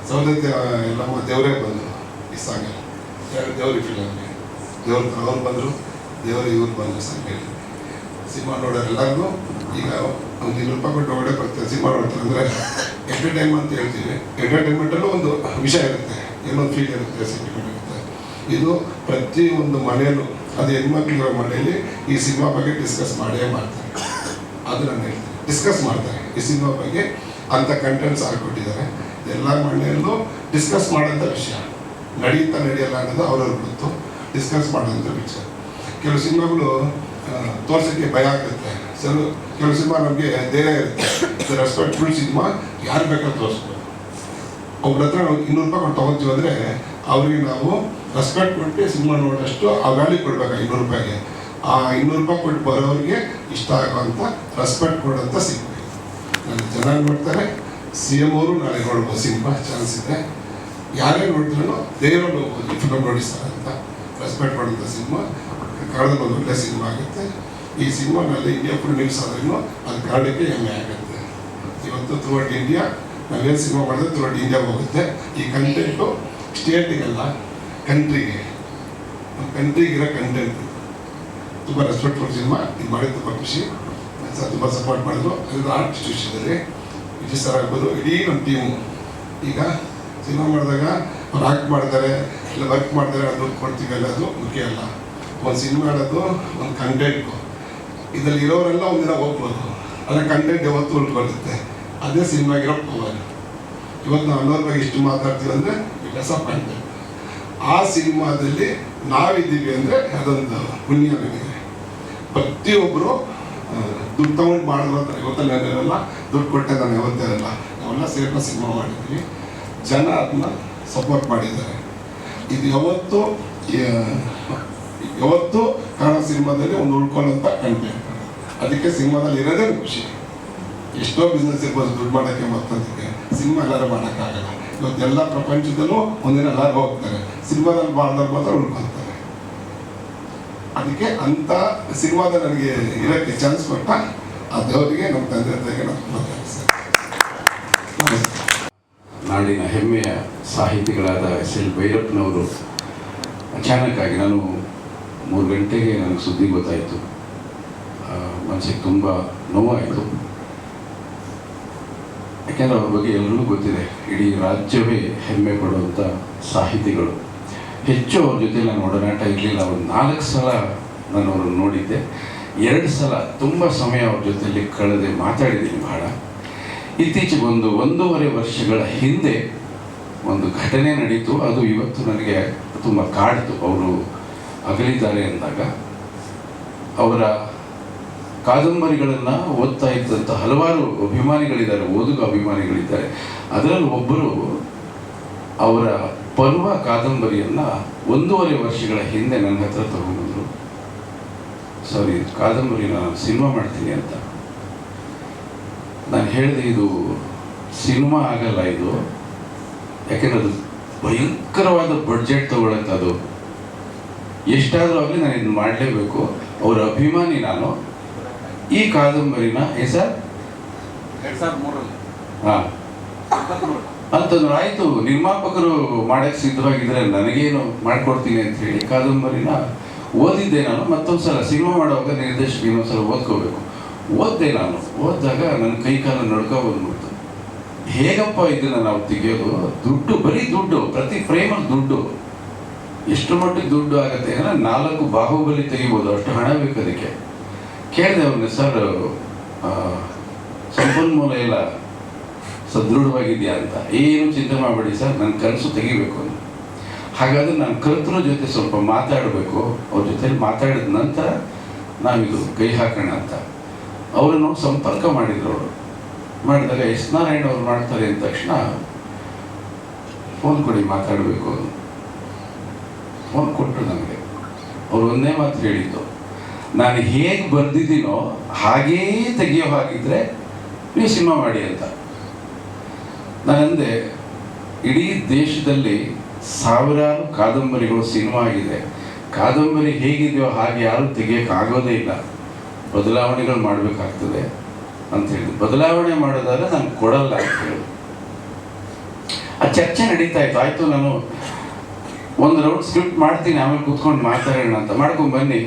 ಸೌಂದರ್ಯ ಎಲ್ಲಮ್ಮ ದೇವರೇ ಬಂದರು ಈ ಸಾಂಗಲ್ಲಿ. 2 ದೇವ್ರಿಗೆ ಫಿಲಮ್ಗೆ ದೇವ್ರ ಅವ್ರು ಬಂದರು, ದೇವರು ಇವ್ರು ಬಂದರು ಸಂಗಲ್ಲಿ. ಸಿನಿಮಾ ನೋಡೋರು ಎಲ್ಲರಿಗೂ ಈಗ ಒಂದು 200 ರೂಪಾಯಿ ಕೊಟ್ಟು ಒಳ್ಳೆ ಬರ್ತಾರೆ ಸಿನಿಮಾ ನೋಡ್ತಾರೆ ಅಂದರೆ ಎಂಟರ್ಟೈನ್ಮೆಂಟ್ ಅಂತ ಹೇಳ್ತೀವಿ. ಎಂಟರ್ಟೈನ್ಮೆಂಟಲ್ಲೂ ಒಂದು ವಿಷಯ ಇರುತ್ತೆ, ಏನೊಂದು ಫೀಲ್ ಇರುತ್ತೆ, ಸೆಂಟಿಮೆಂಟ್ ಇರುತ್ತೆ. ಇದು ಪ್ರತಿಯೊಂದು ಮನೆಯಲ್ಲೂ, ಅದು ಹೆಣ್ಮಕ್ಳಿರೋ ಮನೆಯಲ್ಲಿ ಈ ಸಿನಿಮಾ ಬಗ್ಗೆ ಡಿಸ್ಕಸ್ ಮಾಡೇ ಮಾಡ್ತಾರೆ. ಅದು ನಾನು ಹೇಳ್ತೀನಿ, ಡಿಸ್ಕಸ್ ಮಾಡ್ತಾರೆ ಈ ಸಿನಿಮಾ ಬಗ್ಗೆ. ಅಂಥ ಕಂಟೆಂಟ್ಸ್ ಹಾಕೊಟ್ಟಿದ್ದಾರೆ. ಎಲ್ಲ ಮನೆಯಲ್ಲೂ ಡಿಸ್ಕಸ್ ಮಾಡೋಂಥ ವಿಷಯ, ನಡೆಯಲ್ಲ ಅನ್ನೋದು ಅವ್ರವ್ರು ಗೊತ್ತು. ಡಿಸ್ಕಸ್ ಮಾಡೋಂಥ ವಿಷಯ. ಕೆಲವು ಸಿನಿಮಾಗಳು ತೋರ್ಸೋಕ್ಕೆ ಭಯ ಆಗುತ್ತೆ. ಕೆಲವು ಸಿನಿಮಾ ನಮಗೆ ಧೈರ್ಯ ಇರುತ್ತೆ. ರೆಸ್ಪೆಕ್ಟ್ಫುಲ್ ಸಿನಿಮಾ ಯಾರು ಬೇಕಾದ್ರೂ ತೋರಿಸ್ಬೋದು. ಒಬ್ಬರ ಹತ್ರ ನಾವು 200 ರೂಪಾಯಿ ಕೊಟ್ಟು ತೊಗೊತೀವಿ ಅಂದರೆ ಅವ್ರಿಗೆ ನಾವು ರೆಸ್ಪೆಕ್ಟ್ ಕೊಟ್ಟು ಸಿನಿಮಾ ನೋಡೋಷ್ಟು ಆ ವ್ಯಾಲ್ಯೂ ಕೊಡ್ಬೇಕು. 200 ರೂಪಾಯಿಗೆ ಆ 200 ರೂಪಾಯಿ ಕೊಟ್ಟು ಬರೋರಿಗೆ ಇಷ್ಟ ಆಗುವಂಥ ರೆಸ್ಪೆಕ್ಟ್ ಕೊಡೋಂಥ ಸಿನಿಮಾ. ನಾನು ಜನ ನೋಡ್ತಾರೆ, CM ಅವರು ನಾಳೆ ನೋಡ್ಬೋದು, ಸಿನಿಮಾ ಚಾನ್ಸ್ ಇದೆ. ಯಾರೇ ನೋಡಿದ್ರೂ ಧೈರ್ಯ ನೋಡ್ಬೋದು, ಫಿಲಮ್ ನೋಡಿ ಸರ್ ಅಂತ ರೆಸ್ಪೆಕ್ಟ್ ಮಾಡೋಂಥ ಸಿನಿಮಾ. ಕನ್ನಡದಲ್ಲಿ ಒಂದು ಒಳ್ಳೆಯ ಸಿನಿಮಾ ಆಗುತ್ತೆ. ಈ ಸಿನಿಮಾನಲ್ಲಿ ಇಂಡಿಯಾ ಫುಲ್ ನ್ಯೂಸ್ ಆದ್ರೂ ಅದು ಕನ್ನಡಕ್ಕೆ ಹೆಮ್ಮೆ ಆಗುತ್ತೆ. ಇವತ್ತು ಥ್ರೂಔಟ್ ಇಂಡಿಯಾ ನಾವೇನು ಸಿನಿಮಾ ಮಾಡಿದ್ರೆ ಥ್ರೂಔಟ್ ಇಂಡಿಯಾ ಹೋಗುತ್ತೆ. ಈ ಕಂಟೆಂಟು ಸ್ಟೇಟಿಗೆಲ್ಲ, ಕಂಟ್ರಿಗೆ ಇರೋ ಕಂಟೆಂಟ್ ತುಂಬ ರೆಸ್ಪೆಕ್ಟ್ಫುಲ್ ಸಿನಿಮಾ. ಇದು ಮಾಡಿ ತುಂಬ ಖುಷಿ. ಸರ್ ತುಂಬ ಸಪೋರ್ಟ್ ಮಾಡಿದ್ರು. ಅದು ಆರ್ಟಿಸ್ಟ್ ವಿಷಯದಲ್ಲಿ ವಿಜಯ್ ಸರ್ ಆಗ್ಬೋದು, ಇಡೀ ನಮ್ಮ ಟೀಮು. ಈಗ ಸಿನಿಮಾ ಮಾಡಿದಾಗ ಅವ್ರು ಆ್ಯಕ್ಟ್ ಮಾಡ್ತಾರೆ, ಇಲ್ಲ ವರ್ಕ್ ಮಾಡ್ತಾರೆ, ಅದು ದುಡ್ಡು ಕೊಡ್ತೀವಿ ಅಲ್ಲ, ಅದು ಮುಖ್ಯ ಅಲ್ಲ. ಒಂದು ಸಿನಿಮಾ ಮಾಡೋದು ಒಂದು ಕಂಟೆಂಟು. ಇದರಲ್ಲಿ ಇರೋರೆಲ್ಲ ಒಂದಿನ ಹೋಗ್ಬೋದು, ಆದರೆ ಕಂಟೆಂಟ್ ಯಾವತ್ತೂ ಉಳ್ಕೊಳ್ಳುತ್ತೆ. ಅದೇ ಸಿನಿಮಾಗಿರೋ ಪವರ್. ಇವತ್ತು ನಾವು ಅನ್ನೋದ್ರ ಬಗ್ಗೆ ಇಷ್ಟು ಮಾತಾಡ್ತೀವಿ ಅಂದರೆ ಬಿಕಾಸ್ ಆಫ್ ಕಂಟೆಂಟ್. ಆ ಸಿನಿಮಾದಲ್ಲಿ ನಾವಿದ್ದೀವಿ ಅಂದರೆ ಅದೊಂದು ಪುಣ್ಯ ನನಗೆ. ಪ್ರತಿಯೊಬ್ಬರು ದುಡ್ಡು ತಗೊಂಡು ಮಾಡಿದ್ರು ಅಂತ ಇವತ್ತು ನಾನೆಲ್ಲ ದುಡ್ಡು ಕೊಟ್ಟೆ ನಾನು ಯಾವತ್ತೇ ಇರಲ್ಲ. ನಾವೆಲ್ಲ ಸೇರ್ನ ಸಿನಿಮಾ ಮಾಡಿದ್ವಿ, ಜನ ಅದನ್ನ ಸಪೋರ್ಟ್ ಮಾಡಿದ್ದಾರೆ. ಇದು ಯಾವತ್ತು ಕನ್ನಡ ಸಿನಿಮಾದಲ್ಲಿ ಒಂದು ಉಳ್ಕೊಳ್ಳೋಂಥ ಕಂಟೆಂಟ್. ಅದಕ್ಕೆ ಸಿನಿಮಾದಲ್ಲಿ ಇರೋದೇ ಖುಷಿ. ಎಷ್ಟೋ ಬಿಸ್ನೆಸ್ ಇರ್ಬೋದು ದುಡ್ಡು ಮಾಡೋಕ್ಕೆ, ಮತ್ತೊಂದಕ್ಕೆ ಸಿನಿಮಾ ಎಲ್ಲರೂ ಮಾಡೋಕ್ಕಾಗಲ್ಲ. ಇವತ್ತೆಲ್ಲ ಪ್ರಪಂಚದಲ್ಲೂ ಒಂದಿನ ಎಲ್ಲರೂ ಹೋಗ್ತಾರೆ, ಸಿನಿಮಾದಲ್ಲಿ ಮಾಡಿದವ್ರು ಮಾತ್ರ ಉಳ್ಕೊಳ್ತಾರೆ. ಅದಕ್ಕೆ ಅಂಥ ಸಿನಿಮಾದಲ್ಲಿ ನನಗೆ ಇರೋಕ್ಕೆ ಚಾನ್ಸ್ ಕೊಟ್ಟ ಆ ದೇವರಿಗೆ, ನಮ್ಮ ತಂದೆ ತಾಯಿಗೆ ನಾನು ಮಾತಾಡ್ತೀನಿ. ನಾಡಿನ ಹೆಮ್ಮೆಯ ಸಾಹಿತಿಗಳಾದ SL ಭೈರಪ್ಪನವರು ಅಚಾನಕ್ಕಾಗಿ, ನಾನು 3 ಗಂಟೆಗೆ ನನಗೆ ಸುದ್ದಿ ಗೊತ್ತಾಯಿತು. ಮನಸ್ಸಿಗೆ ತುಂಬ ನೋವಾಯಿತು. ಯಾಕೆಂದರೆ ಅವ್ರ ಬಗ್ಗೆ ಎಲ್ಲರಿಗೂ ಗೊತ್ತಿದೆ. ಇಡೀ ರಾಜ್ಯವೇ ಹೆಮ್ಮೆ ಪಡುವಂಥ ಸಾಹಿತಿಗಳು. ಹೆಚ್ಚು ಅವ್ರ ಜೊತೆ ನಾನು ಒಡನಾಟ ಇರಲಿಲ್ಲ. ಒಂದು 4 ಸಲ ನಾನು ಅವ್ರನ್ನ ನೋಡಿದ್ದೆ. 2 ಸಲ ತುಂಬ ಸಮಯ ಅವ್ರ ಜೊತೆಯಲ್ಲಿ ಕಳೆದೆ, ಮಾತಾಡಿದ್ದೀನಿ ಬಹಳ. ಇತ್ತೀಚೆಗೆ 1.5 ವರ್ಷಗಳ ಹಿಂದೆ ಒಂದು ಘಟನೆ ನಡೀತು. ಅದು ಇವತ್ತು ನನಗೆ ತುಂಬ ಕಾಡ್ತು. ಅವರು ಅಗಲಿದ್ದಾರೆ ಅಂದಾಗ ಅವರ ಕಾದಂಬರಿಗಳನ್ನು ಓದ್ತಾ ಇದ್ದಂಥ ಹಲವಾರು ಅಭಿಮಾನಿಗಳಿದ್ದಾರೆ, ಓದುಗ ಅಭಿಮಾನಿಗಳಿದ್ದಾರೆ. ಅದರಲ್ಲಿ ಒಬ್ಬರು ಅವರ ಪರ್ವ ಕಾದಂಬರಿಯನ್ನು 1.5 ವರ್ಷಗಳ ಹಿಂದೆ ನನ್ನ ಹತ್ರ ತಗೊಂಡ್ಬಂದರು. ಸಾರಿ, ಕಾದಂಬರಿನ ಸಿನಿಮಾ ಮಾಡ್ತೀನಿ ಅಂತ. ನಾನು ಹೇಳಿದೆ, ಇದು ಸಿನಿಮಾ ಆಗಲ್ಲ ಇದು, ಯಾಕೆಂದ್ರೆ ಅದು ಭಯಂಕರವಾದ ಬಡ್ಜೆಟ್ ತಗೊಳ್ಳೋಂಥದ್ದು. ಎಷ್ಟಾದರೂ ಆಗಲಿ ನಾನು ಇದನ್ನು ಮಾಡಲೇಬೇಕು. ಅವರ ಅಭಿಮಾನಿ ನಾನು. ಈ ಕಾದಂಬರಿನ ಸರ್ 2003 ಹಾಂ ಅಂತಂದ್ರು. ಆಯಿತು, ನಿರ್ಮಾಪಕರು ಮಾಡೋಕ್ಕೆ ಸಿದ್ಧವಾಗಿದ್ದರೆ ನನಗೇನು ಮಾಡಿಕೊಡ್ತೀನಿ ಅಂತ ಹೇಳಿ ಕಾದಂಬರಿನ ಓದಿದ್ದೆ ನಾನು. ಮತ್ತೊಂದು ಸಲ ಸಿನಿಮಾ ಮಾಡುವಾಗ ನಿರ್ದೇಶಕ ಇನ್ನೊಂದು ಸಲ ಓದ್ಕೋಬೇಕು. ಓದಿದೆ ನಾನು. ಓದಿದಾಗ ನನ್ನ ಕೈ ಕಾಲ ನಡ್ಕೊ ಬಂದ್ಬಿಡ್ತು. ಹೇಗಪ್ಪ ಇದನ್ನು ನಾವು ತೆಗೆಯೋದು? ದುಡ್ಡು, ಬರೀ ದುಡ್ಡು, ಪ್ರತಿ ಫ್ರೇಮಲ್ಲಿ ದುಡ್ಡು. ಎಷ್ಟು ಮಟ್ಟಿಗೆ ದುಡ್ಡು ಆಗುತ್ತೆ ಅಂದರೆ 4 ಬಾಹುಬಲಿ ತೆಗಿಬೋದು, ಅಷ್ಟು ಹಣ ಬೇಕು ಅದಕ್ಕೆ. ಕೇಳಿದೆ ಅವ್ರನ್ನ, ಸರ್ ಸಂಪನ್ಮೂಲ ಎಲ್ಲ ಸದೃಢವಾಗಿದೆಯಾ ಅಂತ. ಏನು ಚಿಂತೆ ಮಾಡಬೇಡಿ ಸರ್, ನನ್ನ ಕನಸು ತೆಗಿಬೇಕು ಅಂತ. ಹಾಗಾದರೆ ನಾನು ಕರ್ತೃ ಜೊತೆ ಸ್ವಲ್ಪ ಮಾತಾಡಬೇಕು, ಅವ್ರ ಜೊತೆಲಿ ಮಾತಾಡಿದ ನಂತರ ನಾವಿದು ಕೈ ಹಾಕೋಣ ಅಂತ ಅವರನ್ನು ಸಂಪರ್ಕ ಮಾಡಿದ್ರು. ಅವರು ಮಾಡಿದಾಗ S. ನಾರಾಯಣ ಅವ್ರು ಮಾಡ್ತಾರೆ ಅಂದ ತಕ್ಷಣ ಫೋನ್ ಕೊಡಿ ಮಾತಾಡಬೇಕು ಅಂತ ಫೋನ್ ಕೊಟ್ಟರು ನನಗೆ. ಅವ್ರು ಒಂದೇ ಮಾತು ಹೇಳಿದ್ದು, ನಾನು ಹೇಗೆ ಬರೆದಿದ್ದೀನೋ ಹಾಗೇ ತೆಗಿಯೋ ಹಾಗಿದ್ರೆ ನೀವು ಸಿನಿಮಾ ಮಾಡಿ ಅಂತ. ನಾನಂದೆ, ಇಡೀ ದೇಶದಲ್ಲಿ ಸಾವಿರಾರು ಕಾದಂಬರಿಗಳು ಸಿನಿಮಾ ಆಗಿದೆ. ಕಾದಂಬರಿ ಹೇಗಿದೆಯೋ ಹಾಗೆ ಯಾರು ತೆಗಿಯೋಕ್ಕಾಗೋದೇ ಇಲ್ಲ, ಬದಲಾವಣೆಗಳು ಮಾಡಬೇಕಾಗ್ತದೆ ಅಂತ ಹೇಳಿದ್ರು. ಬದಲಾವಣೆ ಮಾಡೋದಾದ್ರೆ ನಾನು ಕೊಡಲ್ಲ ಅಂತ ಹೇಳಿ ಆ ಚರ್ಚೆ ನಡೀತಾ ಇತ್ತು. ಆಯಿತು, ನಾನು ಒಂದು ರೌಂಡ್ ಸ್ಕ್ರಿಪ್ಟ್ ಮಾಡ್ತೀನಿ, ಆಮೇಲೆ ಕೂತ್ಕೊಂಡು ಮಾತಾಡೋಣ ಅಂತ. ಮಾಡ್ಕೊಂಡು ಬನ್ನಿ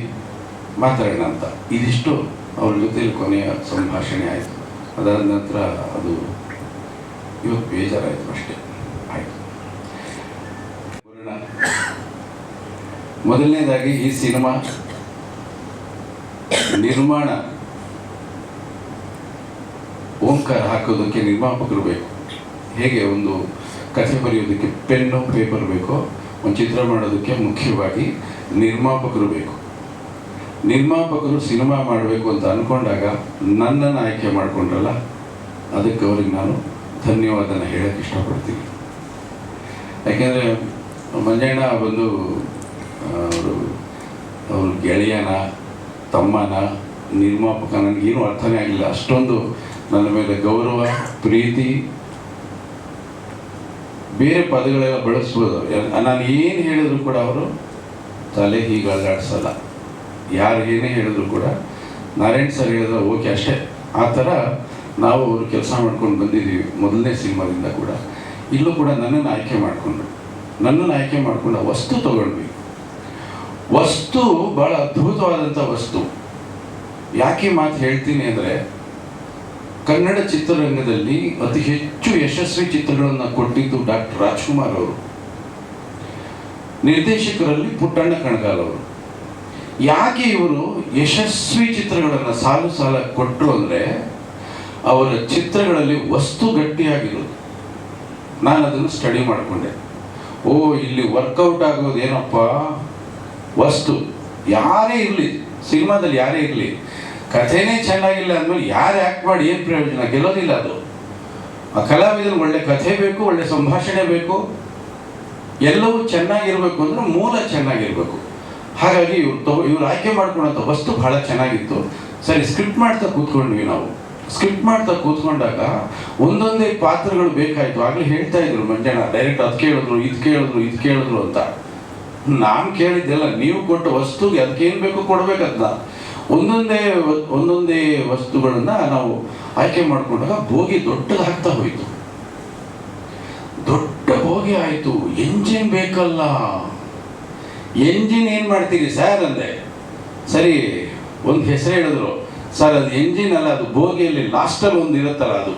ಮಾತಾಡೋಣ ಅಂತ. ಇದಿಷ್ಟು ಅವ್ರ ಜೊತೆಲಿ ಕೊನೆಯ ಸಂಭಾಷಣೆ ಆಯಿತು. ಅದಾದ ನಂತರ ಅದು ಇವತ್ತು ಬೇಜಾರಾಯಿತು ಅಷ್ಟೇ. ಆಯಿತು, ಬರೋಣ. ಮೊದಲನೇದಾಗಿ ಈ ಸಿನಿಮಾ ನಿರ್ಮಾಣ ಓಂಕಾರ ಹಾಕೋದಕ್ಕೆ ನಿರ್ಮಾಪಕರು ಬೇಕು. ಹೇಗೆ ಒಂದು ಕಥೆ ಬರೆಯೋದಕ್ಕೆ ಪೆನ್ನು ಪೇಪರ್ ಬೇಕೋ, ಒಂದು ಚಿತ್ರ ಮಾಡೋದಕ್ಕೆ ಮುಖ್ಯವಾಗಿ ನಿರ್ಮಾಪಕರು ಬೇಕು. ನಿರ್ಮಾಪಕರು ಸಿನಿಮಾ ಮಾಡಬೇಕು ಅಂತ ಅಂದ್ಕೊಂಡಾಗ ನನ್ನನ್ನು ಆಯ್ಕೆ ಮಾಡಿಕೊಂಡ್ರಲ್ಲ, ಅದಕ್ಕೆ ಅವ್ರಿಗೆ ನಾನು ಧನ್ಯವಾದನ ಹೇಳೋಕ್ಕೆ ಇಷ್ಟಪಡ್ತೀನಿ. ಯಾಕೆಂದರೆ ಮಂಜಣ್ಣ ಬಂದು ಅವ್ರ ಗೆಳೆಯನ, ತಮ್ಮನ, ನಿರ್ಮಾಪಕ, ನನಗೇನು ಅರ್ಥನೇ ಆಗಲಿಲ್ಲ. ಅಷ್ಟೊಂದು ನನ್ನ ಮೇಲೆ ಗೌರವ, ಪ್ರೀತಿ, ಬೇರೆ ಪದಗಳೆಲ್ಲ ಬಳಸ್ಬೋದು. ನಾನು ಏನು ಹೇಳಿದ್ರು ಕೂಡ ಅವರು ತಲೆ ಹೀಗೆ ಅಲ್ಲಾಡಿಸಲ್ಲ. ಯಾರು ಏನೇ ಹೇಳಿದ್ರು ಕೂಡ ನಾರಾಯಣ್ ಸರ್ ಹೇಳಿದ್ರೆ ಓಕೆ ಅಷ್ಟೇ. ಆ ಥರ ನಾವು ಅವರು ಕೆಲಸ ಮಾಡ್ಕೊಂಡು ಬಂದಿದ್ದೀವಿ ಮೊದಲನೇ ಸಿನಿಮಾದಿಂದ ಕೂಡ. ಇಲ್ಲೂ ಕೂಡ ನನ್ನನ್ನು ಆಯ್ಕೆ ಮಾಡಿಕೊಂಡ್ರು. ನನ್ನನ್ನು ಆಯ್ಕೆ ಮಾಡಿಕೊಂಡು ವಸ್ತು ತೊಗೊಂಡ್ವಿ. ವಸ್ತು ಭಾಳ ಅದ್ಭುತವಾದಂಥ ವಸ್ತು. ಯಾಕೆ ಮಾತು ಹೇಳ್ತೀನಿ ಅಂದರೆ, ಕನ್ನಡ ಚಿತ್ರರಂಗದಲ್ಲಿ ಅತಿ ಹೆಚ್ಚು ಯಶಸ್ವಿ ಚಿತ್ರಗಳನ್ನು ಕೊಟ್ಟಿದ್ದು ಡಾಕ್ಟರ್ ರಾಜ್ಕುಮಾರ್ ಅವರು. ನಿರ್ದೇಶಕರಲ್ಲಿ ಪುಟ್ಟಣ್ಣ ಕಣಗಾಲ್ ಅವರು. ಯಾಕೆ ಇವರು ಯಶಸ್ವಿ ಚಿತ್ರಗಳನ್ನು ಸಾಲು ಸಾಲ ಕೊಟ್ಟರು ಅಂದರೆ, ಅವರ ಚಿತ್ರಗಳಲ್ಲಿ ವಸ್ತು ಗಟ್ಟಿಯಾಗಿರೋದು. ನಾನು ಅದನ್ನು ಸ್ಟಡಿ ಮಾಡಿಕೊಂಡೆ. ಇಲ್ಲಿ ವರ್ಕೌಟ್ ಆಗೋದು ಏನಪ್ಪ, ವಸ್ತು. ಯಾರೇ ಇರಲಿ, ಸಿನಿಮಾದಲ್ಲಿ ಯಾರೇ ಇರಲಿ, ಕಥೆನೇ ಚೆನ್ನಾಗಿಲ್ಲ ಅಂದಮೇಲೆ ಯಾರು ಆ್ಯಕ್ಟ್ ಮಾಡಿ ಏನು ಪ್ರಯೋಜನ? ಗೆಲ್ಲೋದಿಲ್ಲ ಅದು. ಆ ಕಲಾವಿದರು ಒಳ್ಳೆ ಕಥೆ ಬೇಕು, ಒಳ್ಳೆ ಸಂಭಾಷಣೆ ಬೇಕು, ಎಲ್ಲವೂ ಚೆನ್ನಾಗಿರ್ಬೇಕು ಅಂದ್ರೆ ಮೂಲ ಚೆನ್ನಾಗಿರ್ಬೇಕು. ಹಾಗಾಗಿ ಇವ್ರು ಆಯ್ಕೆ ಮಾಡ್ಕೊಂಡಂಥ ವಸ್ತು ಬಹಳ ಚೆನ್ನಾಗಿತ್ತು. ಸರಿ, ಸ್ಕ್ರಿಪ್ಟ್ ಮಾಡ್ತಾ ಕೂತ್ಕೊಂಡ್ವಿ ನಾವು. ಸ್ಕ್ರಿಪ್ಟ್ ಮಾಡ್ತಾ ಕೂತ್ಕೊಂಡಾಗ ಒಂದೊಂದೇ ಪಾತ್ರಗಳು ಬೇಕಾಯಿತು. ಆಗಲೇ ಹೇಳ್ತಾ ಇದ್ರು ಮಂಜಣ್ಣ, ಡೈರೆಕ್ಟ್ ಅದು ಕೇಳಿದ್ರು, ಇದು ಕೇಳಿದ್ರು ಅಂತ. ನಾನು ಕೇಳಿದ್ದೆಲ್ಲ ನೀವು ಕೊಟ್ಟ ವಸ್ತುಗೆ ಅದಕ್ಕೇನು ಬೇಕು ಕೊಡ್ಬೇಕಂತ. ಒಂದೊಂದೇ ವಸ್ತುಗಳನ್ನ ನಾವು ಆಯ್ಕೆ ಮಾಡಿಕೊಂಡಾಗ ಬೋಗಿ ದೊಡ್ಡದಾಗ್ತಾ ಹೋಯಿತು. ದೊಡ್ಡ ಬೋಗಿ ಆಯಿತು. ಎಂಜಿನ್ ಬೇಕಲ್ಲ, ಎಂಜಿನ್ ಏನು ಮಾಡ್ತೀರಿ ಸರ್ ಅಂದೆ. ಸರಿ, ಒಂದು ಹೆಸರು ಹೇಳಿದ್ರು. ಸರ್ ಅದು ಎಂಜಿನ್ ಅಲ್ಲ, ಅದು ಬೋಗಿಯಲ್ಲಿ ಲಾಸ್ಟಲ್ಲಿ ಒಂದು ಇರುತ್ತಲ್ಲ, ಅದು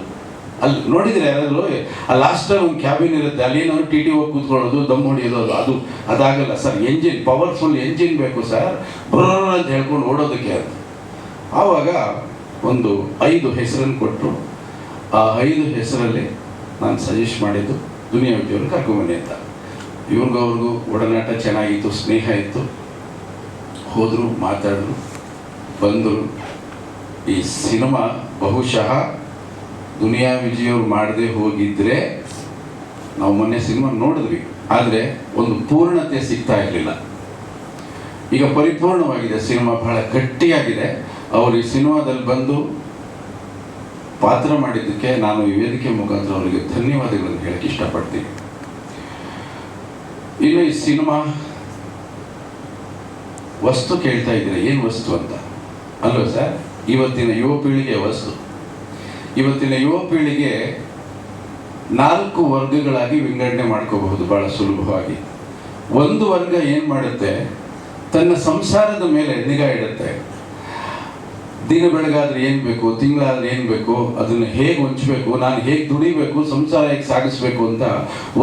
ಅಲ್ಲಿ ನೋಡಿದ್ರೆ ಯಾರಾದರೂ ಆ ಲಾಸ್ಟಲ್ಲಿ ಒಂದು ಕ್ಯಾಬಿನ್ ಇರುತ್ತೆ, ಅಲ್ಲಿ ಏನೋ ಟಿ ಹೋಗಿ ಕೂತ್ಕೊಳ್ಳೋದು, ದಮ್ ಹೊಡಿಯೋದು, ಅದಾಗಲ್ಲ ಸರ್. ಎಂಜಿನ್, ಪವರ್ಫುಲ್ ಎಂಜಿನ್ ಬೇಕು ಸರ್, ಬ್ರರ್ ಅಂತ ಹೇಳ್ಕೊಂಡು ಓಡೋದಕ್ಕೆ ಅಂತ. ಆವಾಗ ಒಂದು 5 ಹೆಸರನ್ನು ಕೊಟ್ಟರು. ಆ 5 ಹೆಸರಲ್ಲಿ ನಾನು ಸಜೆಸ್ಟ್ ಮಾಡಿದ್ದು ದುನಿಯಾ ವಿಜಯವ್ರನ್ನ ಕರ್ಕೊಂಬನ್ನಿ ಅಂತ. ಅವ್ರಿಗೂ ಒಡನಾಟ ಚೆನ್ನಾಗಿತ್ತು, ಸ್ನೇಹ ಇತ್ತು. ಹೋದರು, ಮಾತಾಡಿದ್ರು, ಬಂದರು. ಈ ಸಿನಿಮಾ ಬಹುಶಃ ದುನಿಯಾ ವಿಜಯವ್ರು ಮಾಡದೆ ಹೋಗಿದ್ರೆ, ನಾವು ಮೊನ್ನೆ ಸಿನಿಮಾ ನೋಡಿದ್ವಿ, ಆದರೆ ಒಂದು ಪೂರ್ಣತೆ ಸಿಗ್ತಾ ಇರಲಿಲ್ಲ. ಈಗ ಪರಿಪೂರ್ಣವಾಗಿದೆ ಸಿನಿಮಾ, ಬಹಳ ಗಟ್ಟಿಯಾಗಿದೆ. ಅವರು ಈ ಸಿನಿಮಾದಲ್ಲಿ ಬಂದು ಪಾತ್ರ ಮಾಡಿದ್ದಕ್ಕೆ ನಾನು ಈ ವೇದಿಕೆ ಮುಖಾಂತರ ಅವರಿಗೆ ಧನ್ಯವಾದಗಳನ್ನು ಹೇಳಕ್ಕೆ ಇಷ್ಟಪಡ್ತೀನಿ. ಇನ್ನು ಈ ಸಿನಿಮಾ ವಸ್ತು ಕೇಳ್ತಾ ಇದ್ದೀರಾ, ಏನು ವಸ್ತು ಅಂತ ಅಲ್ವ ಸರ್? ಇವತ್ತಿನ ಯುವ ಪೀಳಿಗೆ ವಸ್ತು. ಇವತ್ತಿನ ಯುವ ಪೀಳಿಗೆ 4 ವರ್ಗಗಳಾಗಿ ವಿಂಗಡಣೆ ಮಾಡ್ಕೋಬಹುದು ಬಹಳ ಸುಲಭವಾಗಿ. ಒಂದು ವರ್ಗ ಏನು ಮಾಡುತ್ತೆ, ತನ್ನ ಸಂಸಾರದ ಮೇಲೆ ನಿಗಾ ಇಡುತ್ತೆ. ದಿನ ಬೆಳಗಾದ್ರೆ ಏನು ಬೇಕು, ತಿಂಗಳಾದ್ರೆ ಏನು ಬೇಕು, ಅದನ್ನು ಹೇಗೆ ಹೊಂಚಬೇಕು, ನಾನು ಹೇಗೆ ದುಡಿಬೇಕು, ಸಂಸಾರ ಹೇಗೆ ಸಾಗಿಸ್ಬೇಕು ಅಂತ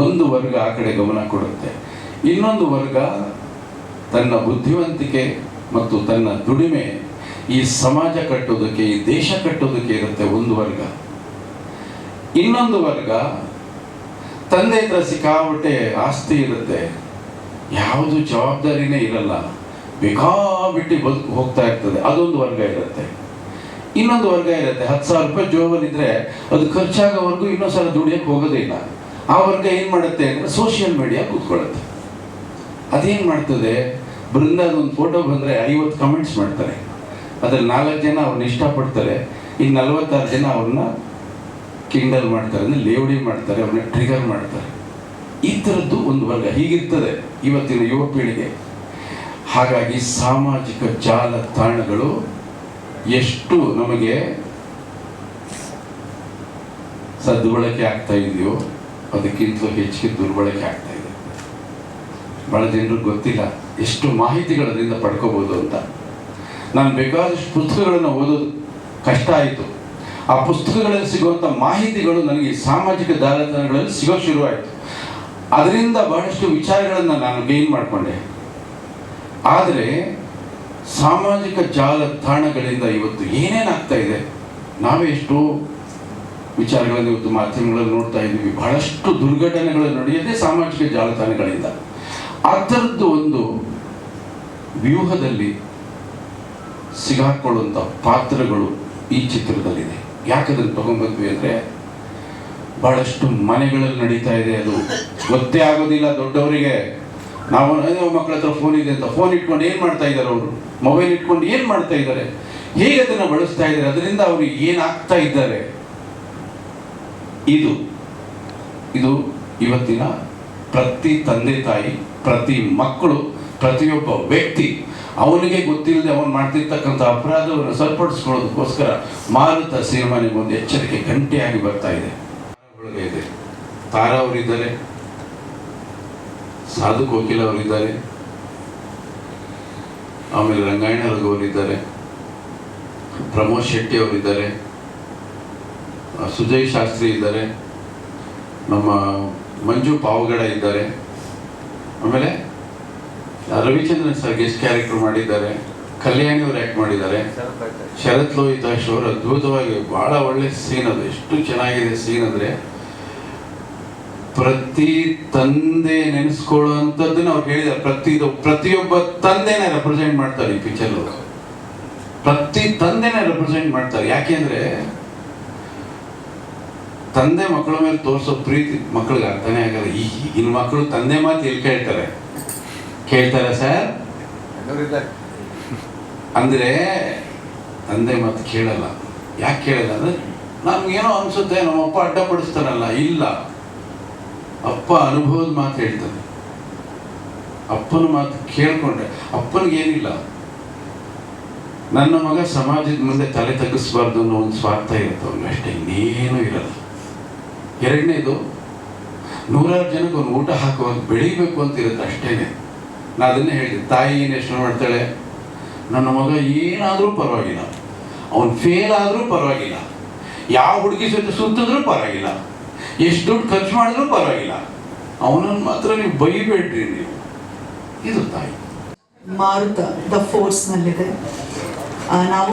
ಒಂದು ವರ್ಗ ಆ ಕಡೆ ಗಮನ ಕೊಡುತ್ತೆ. ಇನ್ನೊಂದು ವರ್ಗ ತನ್ನ ಬುದ್ಧಿವಂತಿಕೆ ಮತ್ತು ತನ್ನ ದುಡಿಮೆ ಈ ಸಮಾಜ ಕಟ್ಟೋದಕ್ಕೆ, ಈ ದೇಶ ಕಟ್ಟೋದಕ್ಕೆ ಇರುತ್ತೆ ಒಂದು ವರ್ಗ. ಇನ್ನೊಂದು ವರ್ಗ ತಂದೆ ಹತ್ರ ಸಿಕ್ಕಾಬಿಟ್ಟೆ ಆಸ್ತಿ ಇರುತ್ತೆ, ಯಾವುದು ಜವಾಬ್ದಾರಿನೇ ಇರಲ್ಲ, ಬೇಕಾಬಿಟ್ಟು ಬದುಕು ಹೋಗ್ತಾ ಇರ್ತದೆ, ಅದೊಂದು ವರ್ಗ ಇರುತ್ತೆ. ಇನ್ನೊಂದು ವರ್ಗ ಇರುತ್ತೆ, 10,000 ರೂಪಾಯಿ ಜೋಬಲ್ಲಿದ್ರೆ ಅದು ಖರ್ಚಾಗೋವರೆಗೂ ಇನ್ನೊಂದು ಸಲ ದುಡಿಯೋಕ್ಕೆ ಹೋಗೋದೇ ಇಲ್ಲ. ಆ ವರ್ಗ ಏನು ಮಾಡುತ್ತೆ ಅಂದರೆ ಸೋಷಿಯಲ್ ಮೀಡಿಯಾ ಕೂತ್ಕೊಳ್ಳುತ್ತೆ. ಅದೇನು ಮಾಡ್ತದೆ, ಬೃಂದಾದ ಒಂದು ಫೋಟೋ ಬಂದರೆ 50 ಕಮೆಂಟ್ಸ್ ಮಾಡ್ತಾರೆ. ಅದ್ರಲ್ಲಿ 4 ಜನ ಅವ್ರನ್ನ ಇಷ್ಟಪಡ್ತಾರೆ, ಇನ್ನು 46 ಜನ ಅವ್ರನ್ನ ಕಿಂಡಲ್ ಮಾಡ್ತಾರೆ, ಅಂದರೆ ಲೇವಡಿ ಮಾಡ್ತಾರೆ, ಅವ್ರನ್ನ ಟ್ರಿಗರ್ ಮಾಡ್ತಾರೆ. ಈ ಥರದ್ದು ಒಂದು ವರ್ಗ ಹೀಗಿರ್ತದೆ ಇವತ್ತಿನ ಯುವ ಪೀಳಿಗೆ. ಹಾಗಾಗಿ ಸಾಮಾಜಿಕ ಜಾಲತಾಣಗಳು ಎಷ್ಟು ನಮಗೆ ಸದ್ಬಳಕೆ ಆಗ್ತಾ ಇದೆಯೋ ಅದಕ್ಕಿಂತಲೂ ಹೆಚ್ಚಿಗೆ ದುರ್ಬಳಕೆ ಆಗ್ತಾ ಇದೆ. ಭಾಳ ಜನರಿಗೆ ಗೊತ್ತಿಲ್ಲ ಎಷ್ಟು ಮಾಹಿತಿಗಳು ಅದರಿಂದ ಪಡ್ಕೋಬೋದು ಅಂತ. ನಾನು ಬೇಕಾದಷ್ಟು ಪುಸ್ತಕಗಳನ್ನು ಓದೋದು ಕಷ್ಟ ಆಯಿತು, ಆ ಪುಸ್ತಕಗಳಲ್ಲಿ ಸಿಗುವಂಥ ಮಾಹಿತಿಗಳು ನನಗೆ ಈ ಸಾಮಾಜಿಕ ಜಾಲತಾಣಗಳಲ್ಲಿ ಸಿಗೋ ಶುರುವಾಯಿತು. ಅದರಿಂದ ಬಹಳಷ್ಟು ವಿಚಾರಗಳನ್ನು ನಾನು ಗೇನ್ ಮಾಡಿಕೊಂಡೆ. ಆದರೆ ಸಾಮಾಜಿಕ ಜಾಲತಾಣಗಳಿಂದ ಇವತ್ತು ಏನೇನಾಗ್ತಾ ಇದೆ, ನಾವೇ ಎಷ್ಟೋ ವಿಚಾರಗಳನ್ನು ಇವತ್ತು ಮಾಧ್ಯಮಗಳಲ್ಲಿ ನೋಡ್ತಾ ಇದ್ದೀವಿ. ಬಹಳಷ್ಟು ದುರ್ಘಟನೆಗಳು ನಡೆಯೋದೇ ಸಾಮಾಜಿಕ ಜಾಲತಾಣಗಳಿಂದ. ಆ ಥರದ್ದು ಒಂದು ವ್ಯೂಹದಲ್ಲಿ ಸಿಗಾಕೊಳ್ಳುವಂಥ ಪಾತ್ರಗಳು ಈ ಚಿತ್ರದಲ್ಲಿದೆ. ಯಾಕಂದ್ರೆ ತಗೊಂಡ್ಬಂದ್ವಿ ಅಂದರೆ ಬಹಳಷ್ಟು ಮನೆಗಳಲ್ಲಿ ನಡೀತಾ ಇದೆ. ಅದು ಗೊತ್ತೇ ಆಗೋದಿಲ್ಲ ದೊಡ್ಡವರಿಗೆ. ನಾವು ಮಕ್ಕಳ ಹತ್ರ ಫೋನ್ ಇದೆ ಅಂತ ಫೋನ್ ಇಟ್ಕೊಂಡು ಏನು ಮಾಡ್ತಾ ಇದ್ದಾರೆ, ಅವರು ಮೊಬೈಲ್ ಇಟ್ಕೊಂಡು ಏನು ಮಾಡ್ತಾ ಇದ್ದಾರೆ, ಹೇಗೆ ಅದನ್ನು ಬಳಸ್ತಾ ಇದ್ದಾರೆ, ಅದರಿಂದ ಅವರು ಏನಾಗ್ತಾ ಇದ್ದಾರೆ. ಇದು ಇವತ್ತಿನ ಪ್ರತಿ ತಂದೆ ತಾಯಿ, ಪ್ರತಿ ಮಕ್ಕಳು, ಪ್ರತಿಯೊಬ್ಬ ವ್ಯಕ್ತಿ ಅವನಿಗೆ ಗೊತ್ತಿಲ್ಲದೆ ಅವನು ಮಾಡ್ತಿರ್ತಕ್ಕಂಥ ಅಪರಾಧವನ್ನು ಸರಿಪಡಿಸ್ಕೊಳ್ಳೋದಕ್ಕೋಸ್ಕರ ಮಾರುತ ಸಿನಿಮಾ ನಿಮಗೊಂದು ಎಚ್ಚರಿಕೆ ಗಂಟೆಯಾಗಿ ಬರ್ತಾ ಇದೆ. ತಾರಾ ಅವರಿದ್ದಾರೆ, ಸಾಧು ಕೋಕಿಲ ಅವರಿದ್ದಾರೆ, ಆಮೇಲೆ ರಂಗಾಯಣ ರಘು ಅವರಿದ್ದಾರೆ, ಪ್ರಮೋದ್ ಶೆಟ್ಟಿ ಅವರಿದ್ದಾರೆ, ಸುಜಯ್ ಶಾಸ್ತ್ರಿ ಇದ್ದಾರೆ, ನಮ್ಮ ಮಂಜು ಪಾವಗಡ ಇದ್ದಾರೆ, ಆಮೇಲೆ ರವಿಚಂದ್ರನ್ ಸರ್ ಗೆಸ್ಟ್ ಕ್ಯಾರೆಕ್ಟರ್ ಮಾಡಿದ್ದಾರೆ, ಕಲ್ಯಾಣಿ ಅವರು ಆ್ಯಕ್ಟ್ ಮಾಡಿದ್ದಾರೆ, ಶರತ್ ಲೋಹಿತಾಶ್ ಅವರು ಅದ್ಭುತವಾಗಿ ಭಾಳ ಒಳ್ಳೆ ಸೀನ್. ಅದು ಎಷ್ಟು ಚೆನ್ನಾಗಿದೆ ಸೀನ್ ಅಂದರೆ ಪ್ರತಿ ತಂದೆ ನೆನೆಸ್ಕೊಳ್ಳುವಂಥದ್ದನ್ನು ಅವ್ರು ಹೇಳಿದ್ದಾರೆ. ಪ್ರತಿಯೊಬ್ಬ ತಂದೆನ ರೆಪ್ರೆಸೆಂಟ್ ಮಾಡ್ತಾರೆ ಈ ಪಿಕ್ಚರ್. ಪ್ರತಿ ತಂದೆನ ರೆಪ್ರೆಸೆಂಟ್ ಮಾಡ್ತಾರೆ. ಯಾಕೆಂದ್ರೆ ತಂದೆ ಮಕ್ಕಳ ಮೇಲೆ ತೋರಿಸೋ ಪ್ರೀತಿ ಮಕ್ಕಳಿಗೆ ಅರ್ಥನೇ ಆಗಲ್ಲ. ಈಗಿನ ಮಕ್ಕಳು ತಂದೆ ಮಾತು ಎಲ್ಲಿ ಕೇಳ್ತಾರೆ ಸರ್ ಅಂದ್ರೆ ತಂದೆ ಮಾತು ಕೇಳಲ್ಲ. ಯಾಕೆ ಕೇಳಲ್ಲ ಅಂದ್ರೆ ನಮ್ಗೇನೋ ಅನ್ಸುತ್ತೆ ನಮ್ಮಪ್ಪ ಅಡ್ಡಪಡಿಸ್ತಾನಲ್ಲ. ಇಲ್ಲ, ಅಪ್ಪ ಅನುಭವದ ಮಾತು ಹೇಳ್ತಾನೆ. ಅಪ್ಪನ ಮಾತು ಕೇಳ್ಕೊಂಡ್ರೆ ಅಪ್ಪನಿಗೇನಿಲ್ಲ, ನನ್ನ ಮಗ ಸಮಾಜದ ಮುಂದೆ ತಲೆ ತಗ್ಗಿಸ್ಬಾರ್ದು ಅನ್ನೋ ಒಂದು ಸ್ವಾರ್ಥ ಇರುತ್ತೆ ಅವ್ನಿಗೆ, ಅಷ್ಟೇ, ಇನ್ನೇನು ಇರಲ್ಲ. ಎರಡನೇದು, 100 ಜನಕ್ಕೆ ಒಂದು ಊಟ ಹಾಕುವಾಗ ಬೆಳಿಬೇಕು ಅಂತ ಇರುತ್ತೆ, ಅಷ್ಟೇನೆ. ನಾ ಅದನ್ನೇ ಹೇಳಿದೆ, ತಾಯಿ ಏನು ಎಷ್ಟು ಮಾಡ್ತಾಳೆ, ನನ್ನ ಮಗ ಏನಾದರೂ ಪರವಾಗಿಲ್ಲ, ಅವನು ಫೇಲ್ ಆದರೂ ಪರವಾಗಿಲ್ಲ, ಯಾವ ಹುಡುಗಿ ಜೊತೆ ಸುತ್ತಿದ್ರೂ ಪರವಾಗಿಲ್ಲ, ಎಷ್ಟು ದುಡ್ಡು ಖರ್ಚು ಮಾಡಿದ್ರೂ ಪರವಾಗಿಲ್ಲ, ಅವನನ್ನು ಮಾತ್ರ ನೀವು ಬೈಬೇಡ್ರಿ ನೀವು. ಇದು ತಾಯಿ. ಮಾರುತ ದ ಫೋರ್ಸ್ನಲ್ಲಿದೆ. ನಾವು